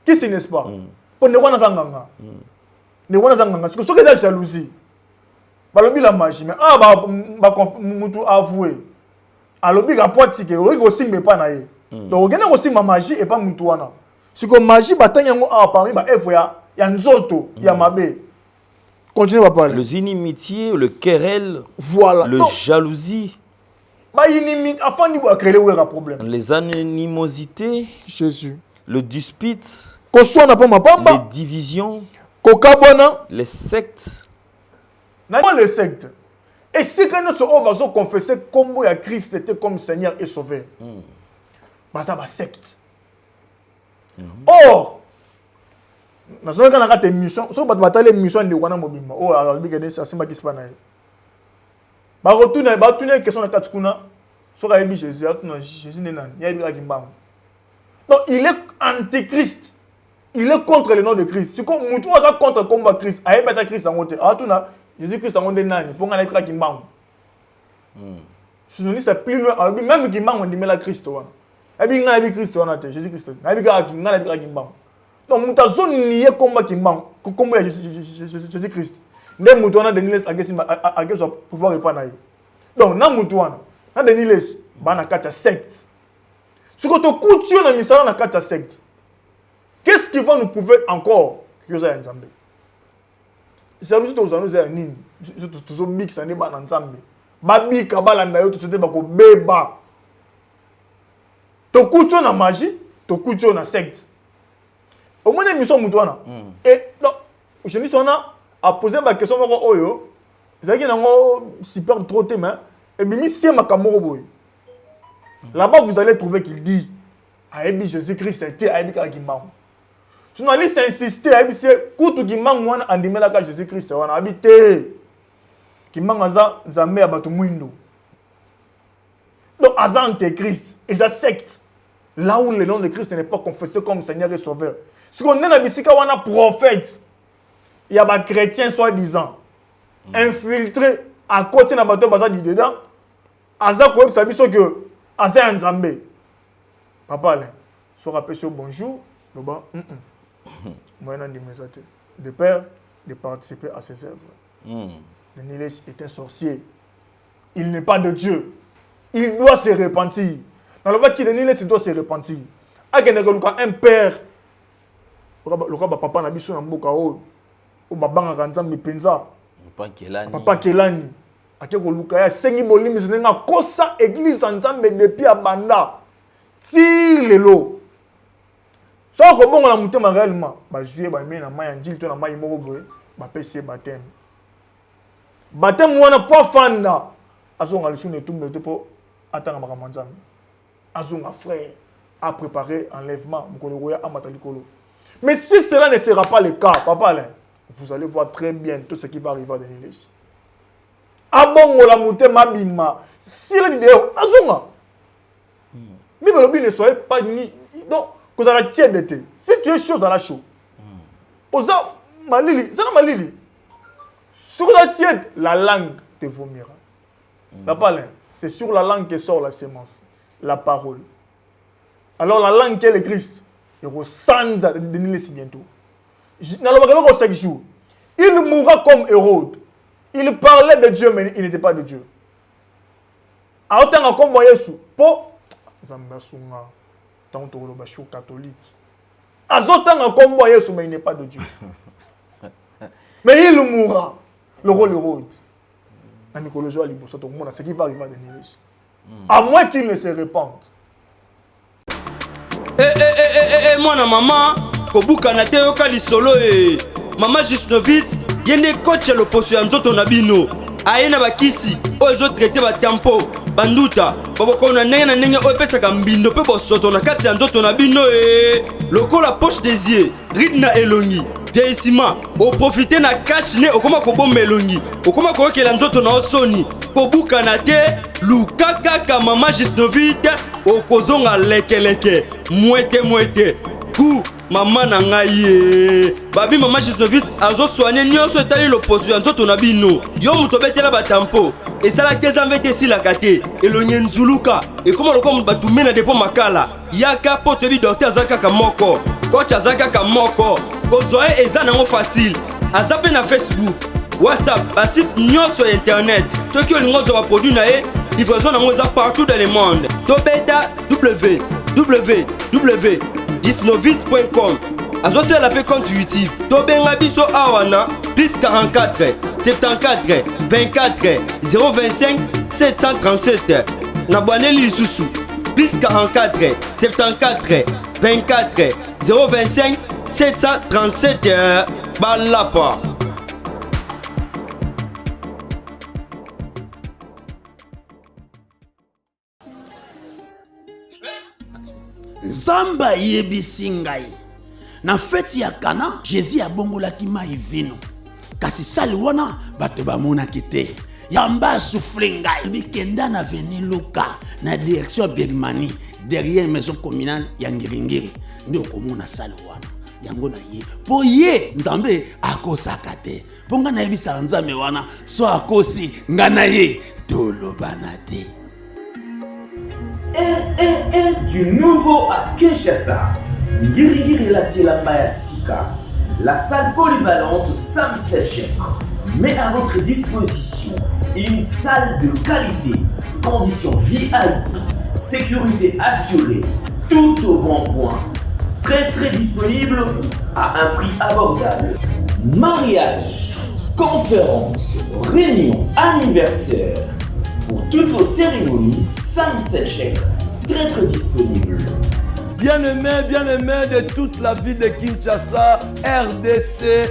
Speaker 3: kisi n'est-ce pas pour ne wana zanganga ne wana zanganga ce que la jalousie balobi la magie mais ba mutu avoué alobi ka pote ke o ko simbe pa na ye donc gena ko simba magie et pas mutu wana ce que magie batanya ngo awa parmi ba evo ya nzoto ya mabe. Continue à parler.
Speaker 4: Les inimitiés, le querelle,
Speaker 3: voilà,
Speaker 4: le jalousie, les animosités,
Speaker 3: Jésus,
Speaker 4: le dispute,
Speaker 3: les
Speaker 4: divisions, les sectes.
Speaker 3: Les sectes. Et si quand nous avons confessé comme Christ était comme Seigneur et Sauveur, ça va secte. Or, nous avons une mission, si vous avez une mission de Wana Mobimba, oh, alors, ba retourner question de katukuna so ka yebi Jésus n'est nan ya yebi akimbango. Donc il est antichrist, il est contre le nom de Christ. C'est comme mutu wa contre combat Christ a yebi ta Christ en côté atuna Jésus Christ en côté nani pour ngana yebi akimbango. Je ne sais plus loin même kimbango ndimé la Christ wana yebi ngana yebi Christ wana te Jésus Christ yebi ka ngana yebi akimbango. Donc muta zone ni ye combat kimbango combat Jésus Christ. Nde mutu wana Denis agesi pouvoir epana ye. Donc na mutu wana na Denis bana kacha secte. Si ko to couture na misala na kacha secte. Qu'est-ce qui va nous prouver encore que ça Nzambe? C'est juste aux années za nini. Tout big ça ne ba na Nzambe. Ba bika balanda yo tout te ba ko beba. To couture na magie, to couture na secte. Au moins mission mutu wana. Et donc je dis on a à poser ma question moko oyo ezaki nango super trop témoin et bimi sie makamoko boy là-bas vous allez trouver qu'il dit ayebi Jésus-Christ était ayebi ka kimbango Journaliste insisté, c'est kutu qui manque wana andimela ka Jésus-Christ wana habité. Qui manque aza nzambe ya bato mwindo. Donc aza antéchrist, et ça secte. Là où le nom de Christ n'est pas confessé comme Seigneur et Sauveur. Si on est dans bisika wana prophète, il y a des chrétiens soi-disant infiltrés à côté de bateau baza di dedans. Aza ko sabi so que aza nzambe. Papa là, so rappelle sur bonjour, le bas. Moi de père de participer à ses œuvres. Danielès est un sorcier. Il n'est pas de Dieu. Il doit se repentir. Dans le bas qui Danielès doit se repentir. Un père. Le papa n'a pas mboka o. O babanga kanzambe penza. Papa Kelani. Akeko luka ya sengi bolimi zinenga kosa église nzambe depuis abanda. Ti lelo. So ko bongo na mutema réellement ba juer ba mena maya njili to na mayi moko boye ba pese baptême. Baptême wana po fanda. Azonga lisu ne tumbe te po atanga makamanzambe. Azonga frère a préparé enlèvement mukolo roya amata likolo. Mais si cela ne sera pas le cas, papa là, vous allez voir très bien tout ce qui va arriver à Danielès. Abongo la mutema bima. Si la vidéo azonga. Bible obi ne soyez pas ni donc que dans la tiède. Si tu es chaud dans la chaud. Oza malili, ça na malili. Sur la tiède, la langue te vomira. Papa là, c'est sur la langue que sort la sémence, la parole. Alors la langue qu'est le Christ, il ressent Danielès bientôt. Dans le bagage au 5 jours, il mourra comme Hérode. Il parlait de Dieu mais il n'était pas de Dieu. A autant comme Yesu, po Zambasunga, tant que le bachou catholique. A autant comme Yesu mais il n'est pas de Dieu. Mais il mourra. Le rôle Hérode. La mycologie à ce qui va arriver à Danielès. À moins qu'il ne se répande.
Speaker 9: Moi, maman, Kobuka na te yoka lisolo Maman Gisnovitz, yene coach le poste ya nzoto na bino. Ayena bakisi, ozo traiter ba tempo, banduta, boboko na ndenge o pesaka mbindo pe bosoto na kati ya nzoto na bino Lokola poche des yeux, ridna elongi. Vieillissement, au profiter na cash ne okoma kobomba elongi. Okoma koyokela nzoto na osoni. Kobuka na te, lukaka ka Maman Gisnovitz, okozonga lekeleke. Mwete. Ku mama na ngai babi Maman Gisnovitz azo soigner nyonso etali loposo ya nzoto na bino. Yo muto betela batampo esala keza mvete sila kate elonye nzuluka ekoma lokoma batume na depo makala yaka pote bi docteur azaka ka moko coach azaka ka moko kozoe eza nango facile azape na Facebook WhatsApp ba site nyonso internet soki olingo zo ba produit na livraison nango eza partout dans le monde to beta www.gisnovitz.com Azosi la paix compte YouTube. Tobenga biso awana plus 44 74 24 025 737. Nabwaneli lisusu plus 44 74 24 025 737 balapa.
Speaker 5: Zamba yebisi ngai na feti ya Kana Jésus abongolaki mai vino kasi sali wana bato bamonaki te yamba souffle ngai bikenda na veni Luka na direction Bergmani derrière maison communale ya Ngiringiri ndio komona sali wana yango na ye po ye nzambe akosaka te po nga na yebisa nzambe wana so akosi nga na ye tolobana te.
Speaker 10: Du nouveau à Kinshasa, Ngirigiri Latiela Mayasika, la salle polyvalente Sam Selchek met à votre disposition une salle de qualité, conditions VIP, sécurité assurée, tout au bon point, très disponible à un prix abordable. Mariage, conférences, réunions, anniversaire. Pour toutes vos cérémonies, Sam Selchek, très disponible.
Speaker 11: Bien-aimés de toute la ville de Kinshasa, RDC,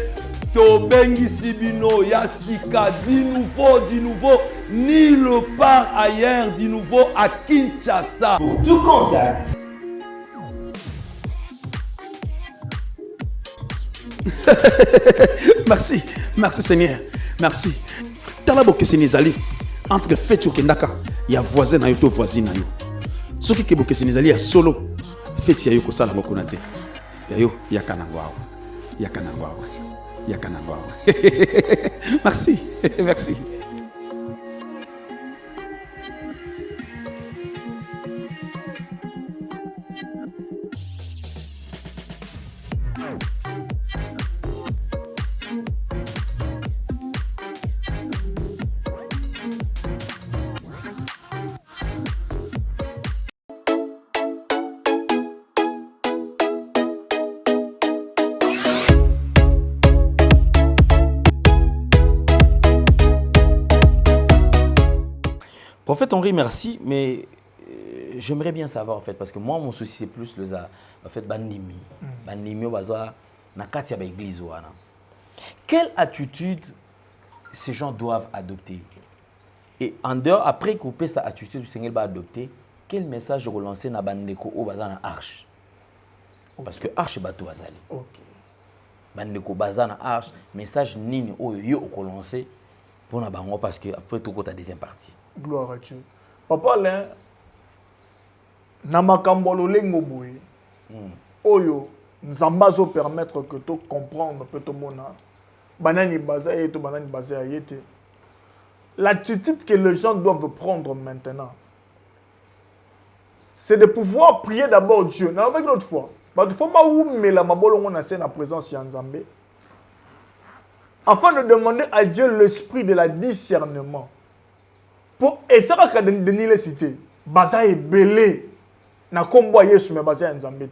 Speaker 11: Tobengi Sibino, Yassika, du nouveau, nulle part ailleurs, du nouveau à Kinshasa.
Speaker 10: Pour tout contact,
Speaker 5: Merci, merci Seigneur. Merci. Talabo que Sénézali entre fait au Kendaka, il y a voisin na yo voisine na yo. Ce qui que Sénézali a solo fait ya yo ko sala mokonate. Ya yo ya kanangwa. Ya kanangwa. Ya kanangwa. Merci. Merci.
Speaker 4: Prophète Henri, merci, mais j'aimerais bien savoir en fait, parce que moi, mon souci c'est plus le en fait, bandimi. Bandimi, na katia ba église wana. Quelle attitude ces gens doivent adopter? Et en dehors, après couper sa attitude, le Seigneur va adopter, quel message relancer na bandeko au bazana arche? Parce que arche bateau bazali.
Speaker 3: Ok.
Speaker 4: Bandeko bazana arche, message nini au yo au relancer pour na bango parce que après tout ta deuxième partie.
Speaker 3: Gloire à Dieu. Papa, là, na makambolo lengo boye. Oyo, nzamba zo permettre que tu comprendre peut to mona. Banani baza et to banani baza yete. L'attitude que les gens doivent prendre maintenant, c'est de pouvoir prier d'abord Dieu. Non, avec l'autre fois. Il faut pas où mais la mabolo on a la présence de Nzambé. Afin de demander à Dieu l'esprit de la discernement. Pour essayer de nier les cités, baza est belé, na kombo Yesu mais baza Nzambé.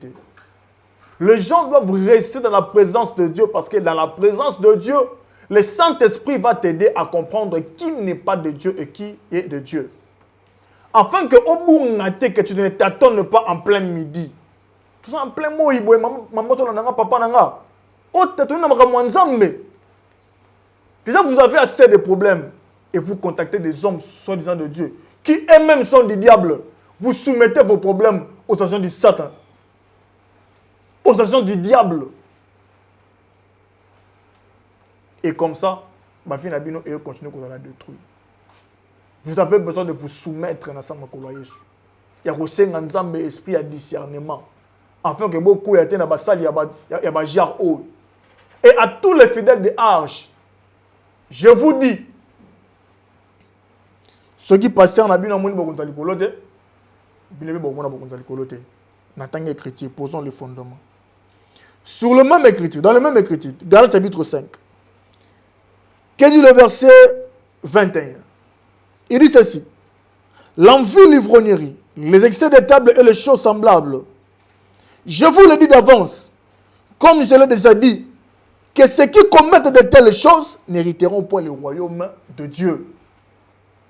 Speaker 3: Les gens doivent rester dans la présence de Dieu parce que dans la présence de Dieu, le Saint-Esprit va t'aider à comprendre qui n'est pas de Dieu et qui est de Dieu. Afin que au bout que tu ne t'attends pas en plein midi. Tout ça en plein mot, maman, papa, nanga. Oh, t'attends na Nzambé. Déjà, vous avez assez de problèmes. Et vous contactez des hommes soi-disant de Dieu, qui eux-mêmes sont du diable. Vous soumettez vos problèmes aux agents du Satan, aux agents du diable. Et comme ça, ma fille Nabino et eux continuent à la détruire. Vous avez besoin de vous soumettre à l'ensemble de Jésus. Il y a aussi un ensemble d'esprit à discernement. Afin que beaucoup aient dans la salle, il y a un jar haut. Et à tous les fidèles de Arche, je vous dis, ceux qui passent en abîme, écriture, posons le fondement. Sur le même écriture, dans le même écriture, dans le chapitre 5, qu'est dit le verset 21? Il dit ceci: l'envie, l'ivrognerie, les excès de table et les choses semblables. Je vous le dis d'avance, comme je l'ai déjà dit, que ceux qui commettent de telles choses n'hériteront point le royaume de Dieu.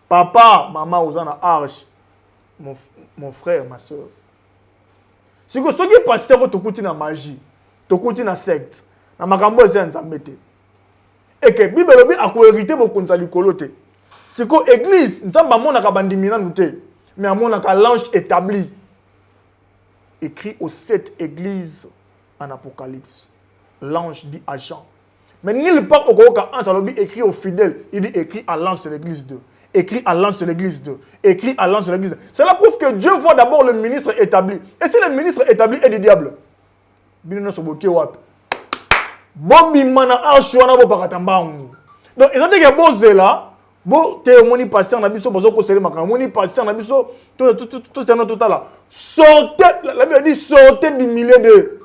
Speaker 3: Papa, maman, aux en arche, mon frère, ma soeur. C'est que ceux qui passent au na magie, au na secte, na makambo nzambete. Et que Bible a hérité beaucoup de likolote. C'est que l'église, nzamba mona ka bandimina nute, mais amona ka l'ange établi. Écrit aux 7 églises en Apocalypse. L'ange dit à Jean. Mais nulle part au Koka Antalobi écrit aux fidèles, il dit écrit à l'ange de l'église 2. Écrit à l'ange de l'église 2. Écrit à l'ange de l'église 2. Cela prouve que Dieu voit d'abord le ministre établi. Et si le ministre établi est du diable, Bobby mana archuana bo pakatambang. Donc ils ont dit que Bozé là, Bo témoigné pasteur na biso bozo ko sele makana, moni pasteur na biso tout là. Sortez, la Bible dit sortez du milieu de.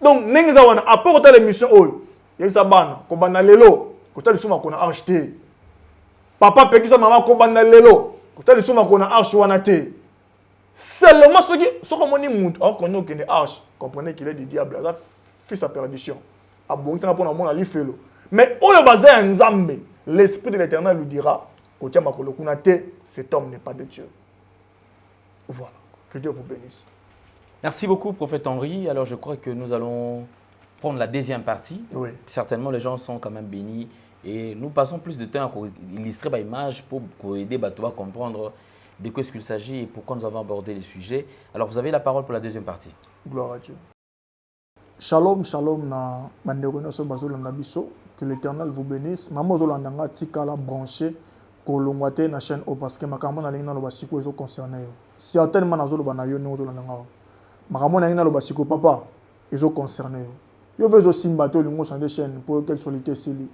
Speaker 3: Donc nengiza wana apporter l'émission oyo. Yebisa bana ko bana lelo, ko tali suma ko na acheter. Papa pekisa maman ko bana lelo, ko tali suma ko na arche wana te. Seulement ceux qui sont comme on monte, alors qu'on est arche, comprenez qu'il est du diable, ça fait sa perdition. Ah bon, ça pour mon ali felo. Mais oyo bazé nzambe, l'esprit de l'Éternel lui dira, ko tia makolo kuna te, cet homme n'est pas de Dieu. Voilà, que Dieu vous bénisse.
Speaker 4: Merci beaucoup, prophète Henri. Alors, je crois que nous allons prendre la deuxième partie.
Speaker 3: Oui.
Speaker 4: Certainement, les gens sont quand même bénis. Et nous passons plus de temps à illustrer par image pour aider Bateau à comprendre de quoi est-ce qu'il s'agit et pourquoi nous avons abordé les sujets. Alors, vous avez la parole pour la deuxième partie.
Speaker 3: Gloire à Dieu. Shalom, shalom na bandeko nyonso bazolanda biso. Que l'Éternel vous bénisse. Maman zolandanga tikala branché kolongwa te na chaîne o parce que makambo na lingi na lo basiko ezo concerné yo. Certainement na zolo bana yo no zolandanga. Makambo na lingi na lo basiko papa ezo concerné yo. Yo vezo simba to lingo sur des chaînes pour quelque solité sili.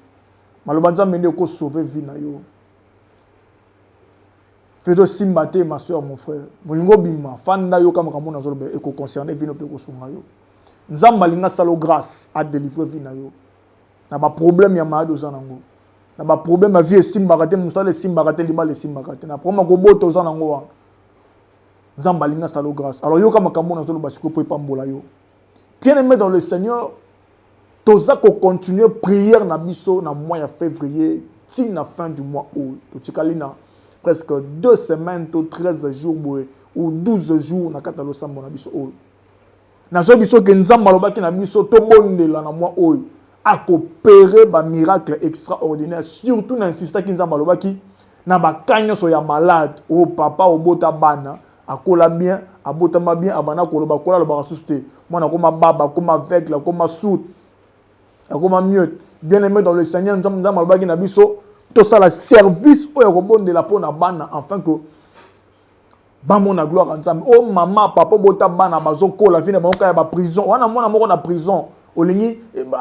Speaker 3: Malobanza mende ko sauver vie na yo. Fedo simba te ma soeur mon frère. Molingo bima fanda yo kama makambo na zolo be eko concerné vie no pe ko sunga yo. Nzamba linga salo grâce à délivrer vie na yo. Na ba problème ya maado zanango. Na ba problème vie simba kate mustale simba kate libale simba kate. Na problème ko boto zanango wa. Nzamba linga salo grâce. Alors yo kama makambo na zolo basiko po pambola yo. Bien aimé dans le Seigneur, toza ko continuer prière na biso na mois de février, ti na fin du mois août. To tikalina presque 2 semaines to 13 jours ou 12 jours na katalo sambo na biso août. Na zo biso ke nzamba lobaki na biso to bondela na mois août a coopérer ba miracle extraordinaire, surtout na insista ki nzamba lobaki na ba kanyo so ya malade o papa o bota bana akola bien abotama bien abana koloba kola lo ba susté mwana koma baba koma aveugle koma sourd koma mieux bien aimé dans le Seigneur nzamba lobaki na biso to ça la service o ya kobondela pona bana afin que ba mona gloire en nzambe oh mama papa bota bana bazokola vina bangoka ya ba prison wana mwana moko na prison olingi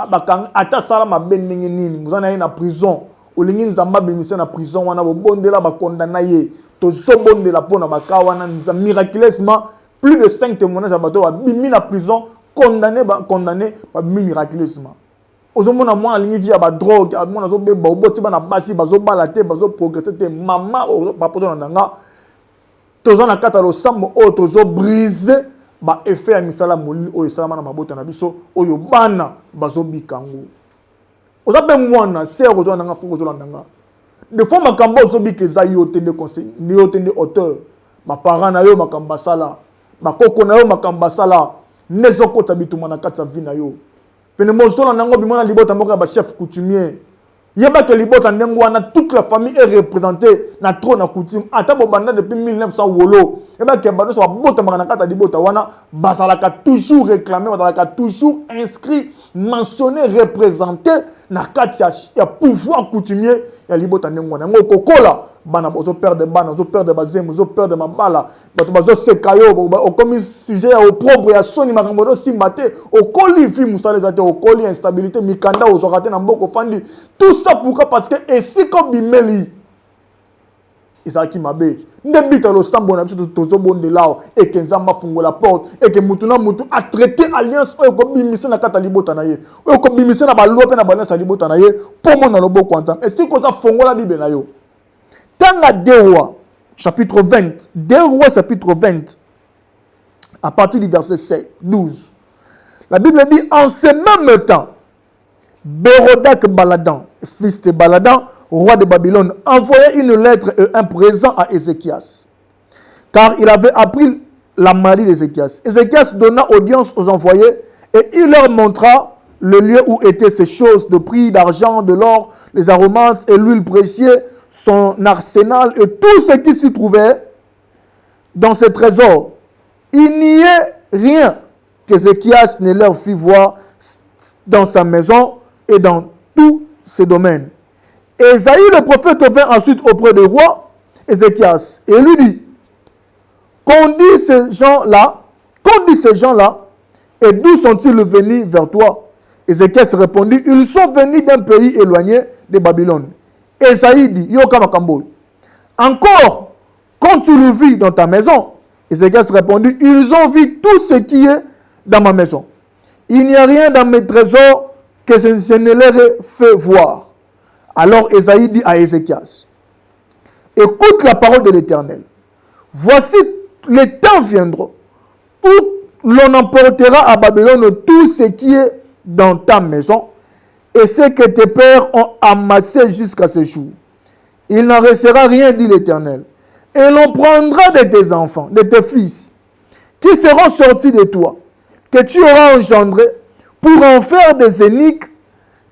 Speaker 3: bakang ata sala mabendengi nini muzana na prison olingi nzamba bimise na prison wana bondela ba condamna ye to zobondela pona baka wana miraculeusement plus de 5 témoignages abato ba bimi na prison condamné ba miraculeusement ozomona mwana lingi via ba drogue mwana zo beba oboti bana basi bazo balate bazo progresser te mama papa to ndanga tozo na kata lo sambo o tozo briser ba effet ya misala molili oyo esalama na mabota na biso oyo bana bazobika ngo ozabe mwana sere ozo nanga fungo ozo landanga de fois makambo ozobika eza yo te de conseil ni yo te de auteur ba parents na yo makamba sala ba koko na yo makamba sala nezokota bituma na kata vie na yo pene mozola nango bimona libota mboka ba chef coutumier yeba que libota ndengo wana toute la famille est représentée na trône na coutume ata bobanda depuis 1900 wolo yeba que bano so bota makana kata libota wana basalaka toujours réclamé basalaka toujours inscrit mentionné représenté na kati ya pouvoir coutumier ya libota ndengo wana ngo kokola bana bozo perdre bana zo perdre bazemu zo perdre mabala bato bazo sekayo o comme sujet ya opprobre ya soni makambo do simbate o koli vi mustale zate o koli instabilité mikanda o zokate na mboko fandi tout ça pourquoi parce que esiko bimeli isaki mabe ndebita lo sambo na biso tozo bondelao et que nzamba fungola porte et que mutu na mutu a traité alliance o ko bimisa na kata libota na ye o ko bimisa na balope na balance libota na ye pomo na loboko entam esiko za fungola bibe na yo. Tanga 2 Rois, chapitre 20, 2 Rois, chapitre 20, à partir du verset 12. La Bible dit, en ce même temps, Bérodak Baladan, fils de Baladan, roi de Babylone, envoyait une lettre et un présent à Ézéchias, car il avait appris la maladie d'Ézéchias. Ézéchias donna audience aux envoyés et il leur montra le lieu où étaient ces choses de prix, d'argent, de l'or, les aromates et l'huile précieuse, son arsenal et tout ce qui s'y trouvait dans ses trésors. Il n'y ait rien qu'Ézéchias ne leur fit voir dans sa maison et dans tous ses domaines. Ésaïe le prophète vint ensuite auprès du roi Ézéchias et lui dit, qu'ont dit ces gens-là et d'où sont-ils venus vers toi? Ézéchias répondit, ils sont venus d'un pays éloigné de Babylone. Esaïe dit, Yoka Makambo, encore, quand tu le vis dans ta maison, Ézéchias répondit, ils ont vu tout ce qui est dans ma maison. Il n'y a rien dans mes trésors que je ne leur ai fait voir. Alors Esaïe dit à Ézéchias, écoute la parole de l'Éternel. Voici les temps viendront où l'on emportera à Babylone tout ce qui est dans ta maison et ce que tes pères ont amassé jusqu'à ce jour. Il n'en restera rien, dit l'Éternel. Et l'on prendra de tes enfants, de tes fils, qui seront sortis de toi, que tu auras engendré, pour en faire des eunuques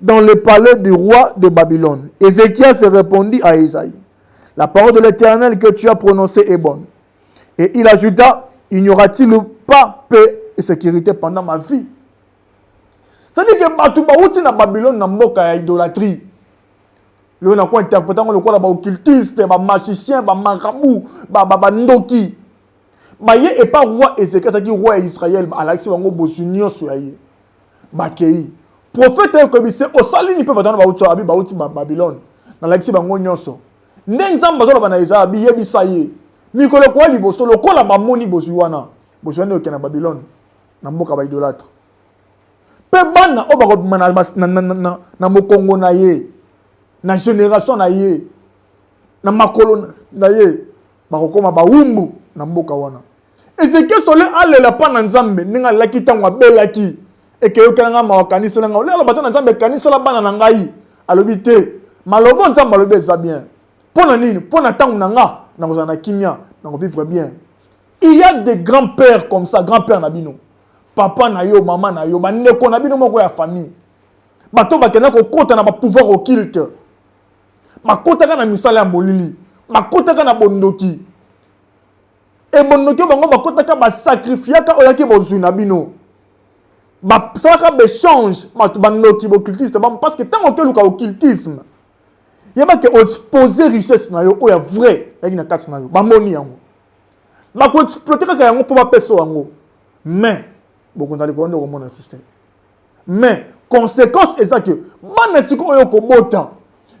Speaker 3: dans le palais du roi de Babylone. Ézéchias répondit à Esaïe, la parole de l'Éternel que tu as prononcée est bonne. Et il ajouta, il n'y aura-t-il pas paix et sécurité pendant ma vie? C'est-à-dire que bato bauti na Babylone na mboka ya idolâtrie. Le na ko interprétant le quoi ba occultiste, ba magicien, ba marabout, ba ndoki. Ba ye et pas roi Ézéchiel qui roi Israël ba alaxi bango bosunio soyaye. Ba kei. Prophète ko bise o sali ni pe ba bauti Babylone. Na alaxi bango nyonso. Ndeng zamba zo ba na Isaïe bi yebisa ye. Mikolo kwa liboso lo kola ba moni bosuwana. Bosuwana ke na Babylone. Na mboka ba idolâtre. Pe bana o ba na mokongo na ye. Na génération na ye. Na makolo na ye. Ba kokoma ba umbu na mboka wana. Ezekiel sole alela pa na nzambe ninga laki tangwa belaki. Eke yo kelanga ma kanisa nga ole alo batana nzambe kanisa la bana na ngai. Alobi te. Malobo nzambe alobi eza bien. Pona nini? Pona tangu na nga na kozana kimia na vivre bien. Il y a des grands-pères comme ça, grands-pères na bino. Papa na yo, maman na yo, ba ndeko na bino moko ya famille. Bato bakena ko kota na ba pouvoir occulte. Ba kota ka na misala ya molili. Ba kota ka na bondoki. E bondoki bango ba kota ka ba sacrifier ka oyaki bozwi na bino. Ba sala ka échange bato bandoki occultiste parce que tant que luka occultisme. Yeba ke exposer richesse na yo oya vrai, yaki na taxe na yo. Ba moni yango. Ba ko exploiter ka yango pour ba peso yango. Mais beaucoup d'aller ko ndo ko mona système. Mais conséquence est ça que bana siko oyo ko bota.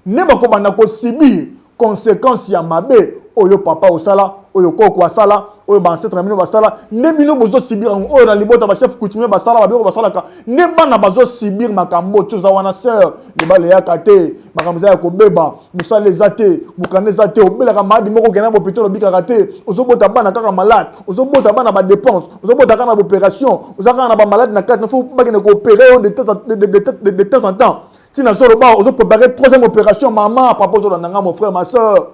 Speaker 3: Ne ba ko bana ko subir conséquence ya mabe oyo papa osala, oyo koko asala, oyo ba ancêtre mino basala, ne bino bozo subir oyo na libota ba chef coutumier basala ba biko basala ka. Ne bana bazo subir makambo tuza wana sœur, de bale ya kate, makamza ya ko beba, musala ezate, mukane ezate, obela ka madi moko kena bo pitolo bika kate, ozo bota bana kaka malade, ozo bota bana ba dépense, ozo bota kana ba opération, ozo kana ba malade na carte, faut pas que ne ko opérer de temps en temps. Si na solo ba ozo préparer troisième opération maman, papa ozo nanga mon frère, ma sœur.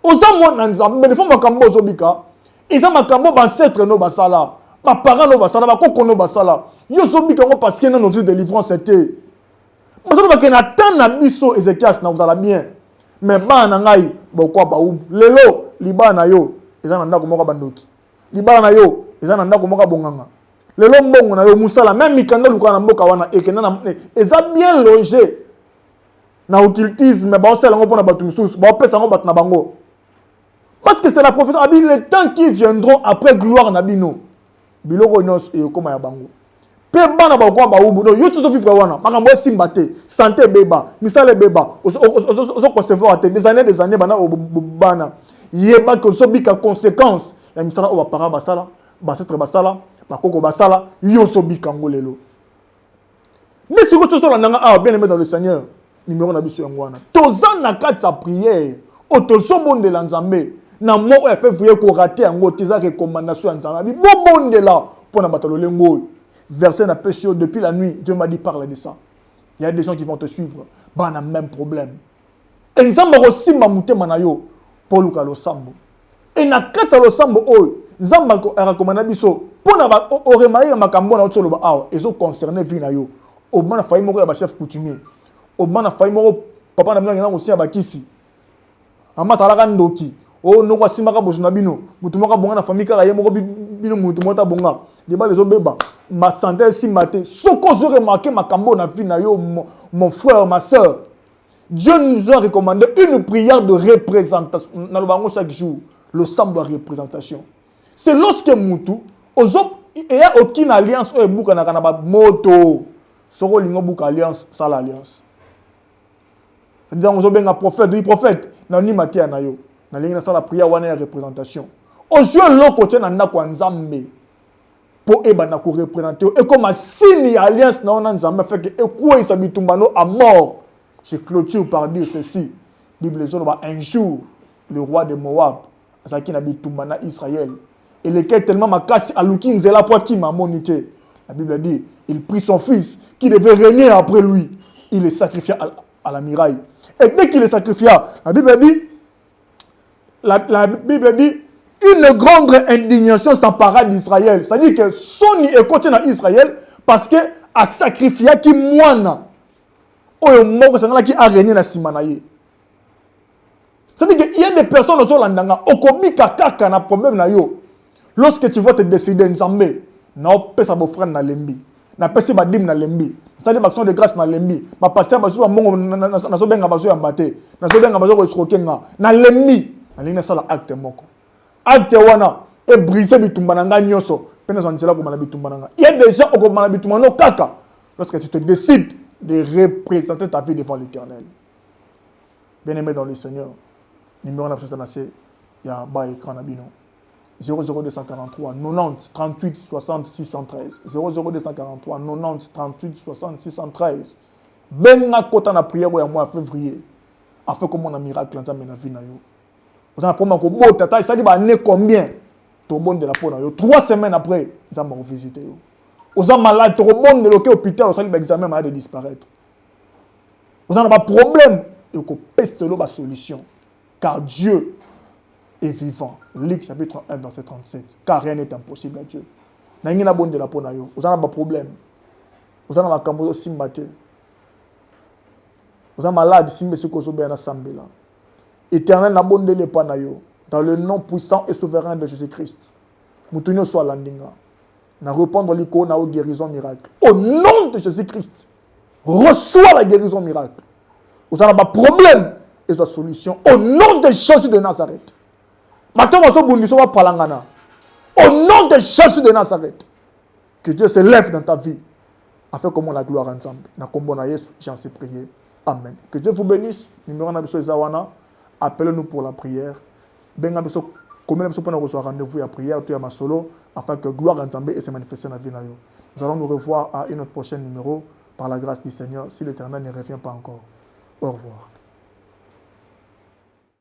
Speaker 3: Oza mwana nzambe ne fo makambo ozobika eza makambo ba ancêtre no basala ba parents no basala ba koko no basala yo zobika ngo parce que na notre délivrance était basala ba kena tan na biso Ézéchias na vous allez bien mais ba na ngai ba kwa ba u lelo libana yo eza na ndako moko bandoki libana yo eza na ndako moko bonganga lelo mbongo na yo musala même mikanda luka na mboka wana ekena na eza bien logé na occultisme ba osala ngo pona batu misusu ba opesa ngo batu na bango. Parce que c'est la prophétie. Les temps qui viendront après gloire nabino. Biloko nyos et koma ya bango. Pe bana ba kwa ba ubu no yoto to vivre wana. Makambo simbate, santé beba, misale beba. Ozo concevoir des années bana bana. Yeba ko so bika conséquence. Ya misala o ba para basala, ba setre basala, ba koko basala, yo so bika ngolelo. Mais si vous tous la nanga bien aimé dans le Seigneur, numéro na biso ngwana. Tozana kat sa prière, otosobonde la nzambe. Na moko ya pe vuye ko rater yango tiza recommandation nzambe bobonde la pour na batalo lengo verset na péché depuis la nuit Dieu m'a dit parle de ça. Il y a des gens qui vont te suivre ba na même problème et nzambe ko simba mutema na yo pour luka lo sambo et na kata lo sambo oyo nzambe ko recommanda biso pour na ba oremaye makambo na otolo ba awa ezo concerner vie na yo o bana fayi moko ya ba chef coutumier o bana fayi moko papa na mwana ko sia ba kisi amata la kandoki. Oh no kwa simaka bozuna bino mutu moko bonga na famille kaka ye moko bino mutu mota bonga deba les obeba ma santé simate soko zo remarquer makambo na vie na yo mon frère ma sœur. Dieu nous a recommandé une prière de représentation na lo bango chaque jour le sambo de représentation. C'est lorsque mutu ozo et a aucune alliance o ebuka na kana ba moto soko lingo buka alliance ça l'alliance. C'est-à-dire ozo benga prophète du prophète na ni matia na yo. Na linga sa la prière wana ya représentation. Ozo loko tena ndako nzambe. Po eba na ko représenter et comme signe alliance na ona nzambe fait que ekwo isa bitumbano à mort. Je clôture par dire ceci. Bible zone ba un jour le roi de Moab azaki na bitumbana Israël. Et lequel tellement makasi aluki nzela po ki mamonité. La Bible dit, il prit son fils qui devait régner après lui. Il le sacrifia à la muraille. Et dès qu'il le sacrifia, la Bible dit la Bible dit une grande indignation s'empara d'Israël. C'est-à-dire que son écoute dans Israël parce que a sacrifié qui moine. Oyo moko sangala qui a régné na simanaye. C'est-à-dire qu'il y a des personnes au landanga okobika kaka na problème na yo. Lorsque tu vas te décider nzambe, na pesa bo frère na lembi. Na pesa ba dim na lembi. ça dit action de grâce na lembi ba pasteur ba zo mbongo na zo benga ba zo yamba te na zo benga ba zo ko escroquer na lembi na linga sala acte moko acte wana e briser bitumba na nga nyoso pena zo nsela ko mana bitumba na nga il y a déjà au mana bitumba no kaka lorsque tu te décides de représenter ta vie devant l'Éternel. Bien-aimé dans le Seigneur, numéro de la il y a un bas écran à Bino. 00243 90 38 60 613. 00243 90 38 60 613. Ben à côté de la prière au mois de février, afin que mon miracle dans la vie. Vous avez un problème que tata, ça dit combien tu bon de la peau. 3 semaines après, nous allons visiter. Vous êtes malade, tu es bon de l'hôpital, vous allez examen malade de disparaître. Vous avez un problème, et vous pestez la solution. Car Dieu est vivant. Luc chapitre 1, verset 37. Car rien n'est impossible à Dieu. Vous avez un bon de la peau. Vous avez un problème. Vous avez un cambo simbate. Vous avez malade, simbé que vous avez un Éternel n'a bon de l'épa dans le nom puissant et souverain de Jésus-Christ. Moutounio soit landinga. Na répondre l'icône na guérison miracle. Au nom de Jésus-Christ, reçois la guérison miracle. Vous avez un problème et la solution. Au nom de Jésus de Nazareth. Maintenant, au nom de Jésus de Nazareth, que Dieu se lève dans ta vie, afin que la gloire ensemble. Na kombona Yesu, j'en sais prier. Amen. Que Dieu vous bénisse. Numéro na biso Zawana. Appelez-nous pour la prière. Benga biso combien de personnes reçoivent rendez-vous à prière, tu as ma solo, afin que gloire ensemble et se manifester dans la vie. Nous allons nous revoir à une autre prochaine numéro par la grâce du Seigneur, si l'Éternel ne revient pas encore. Au revoir.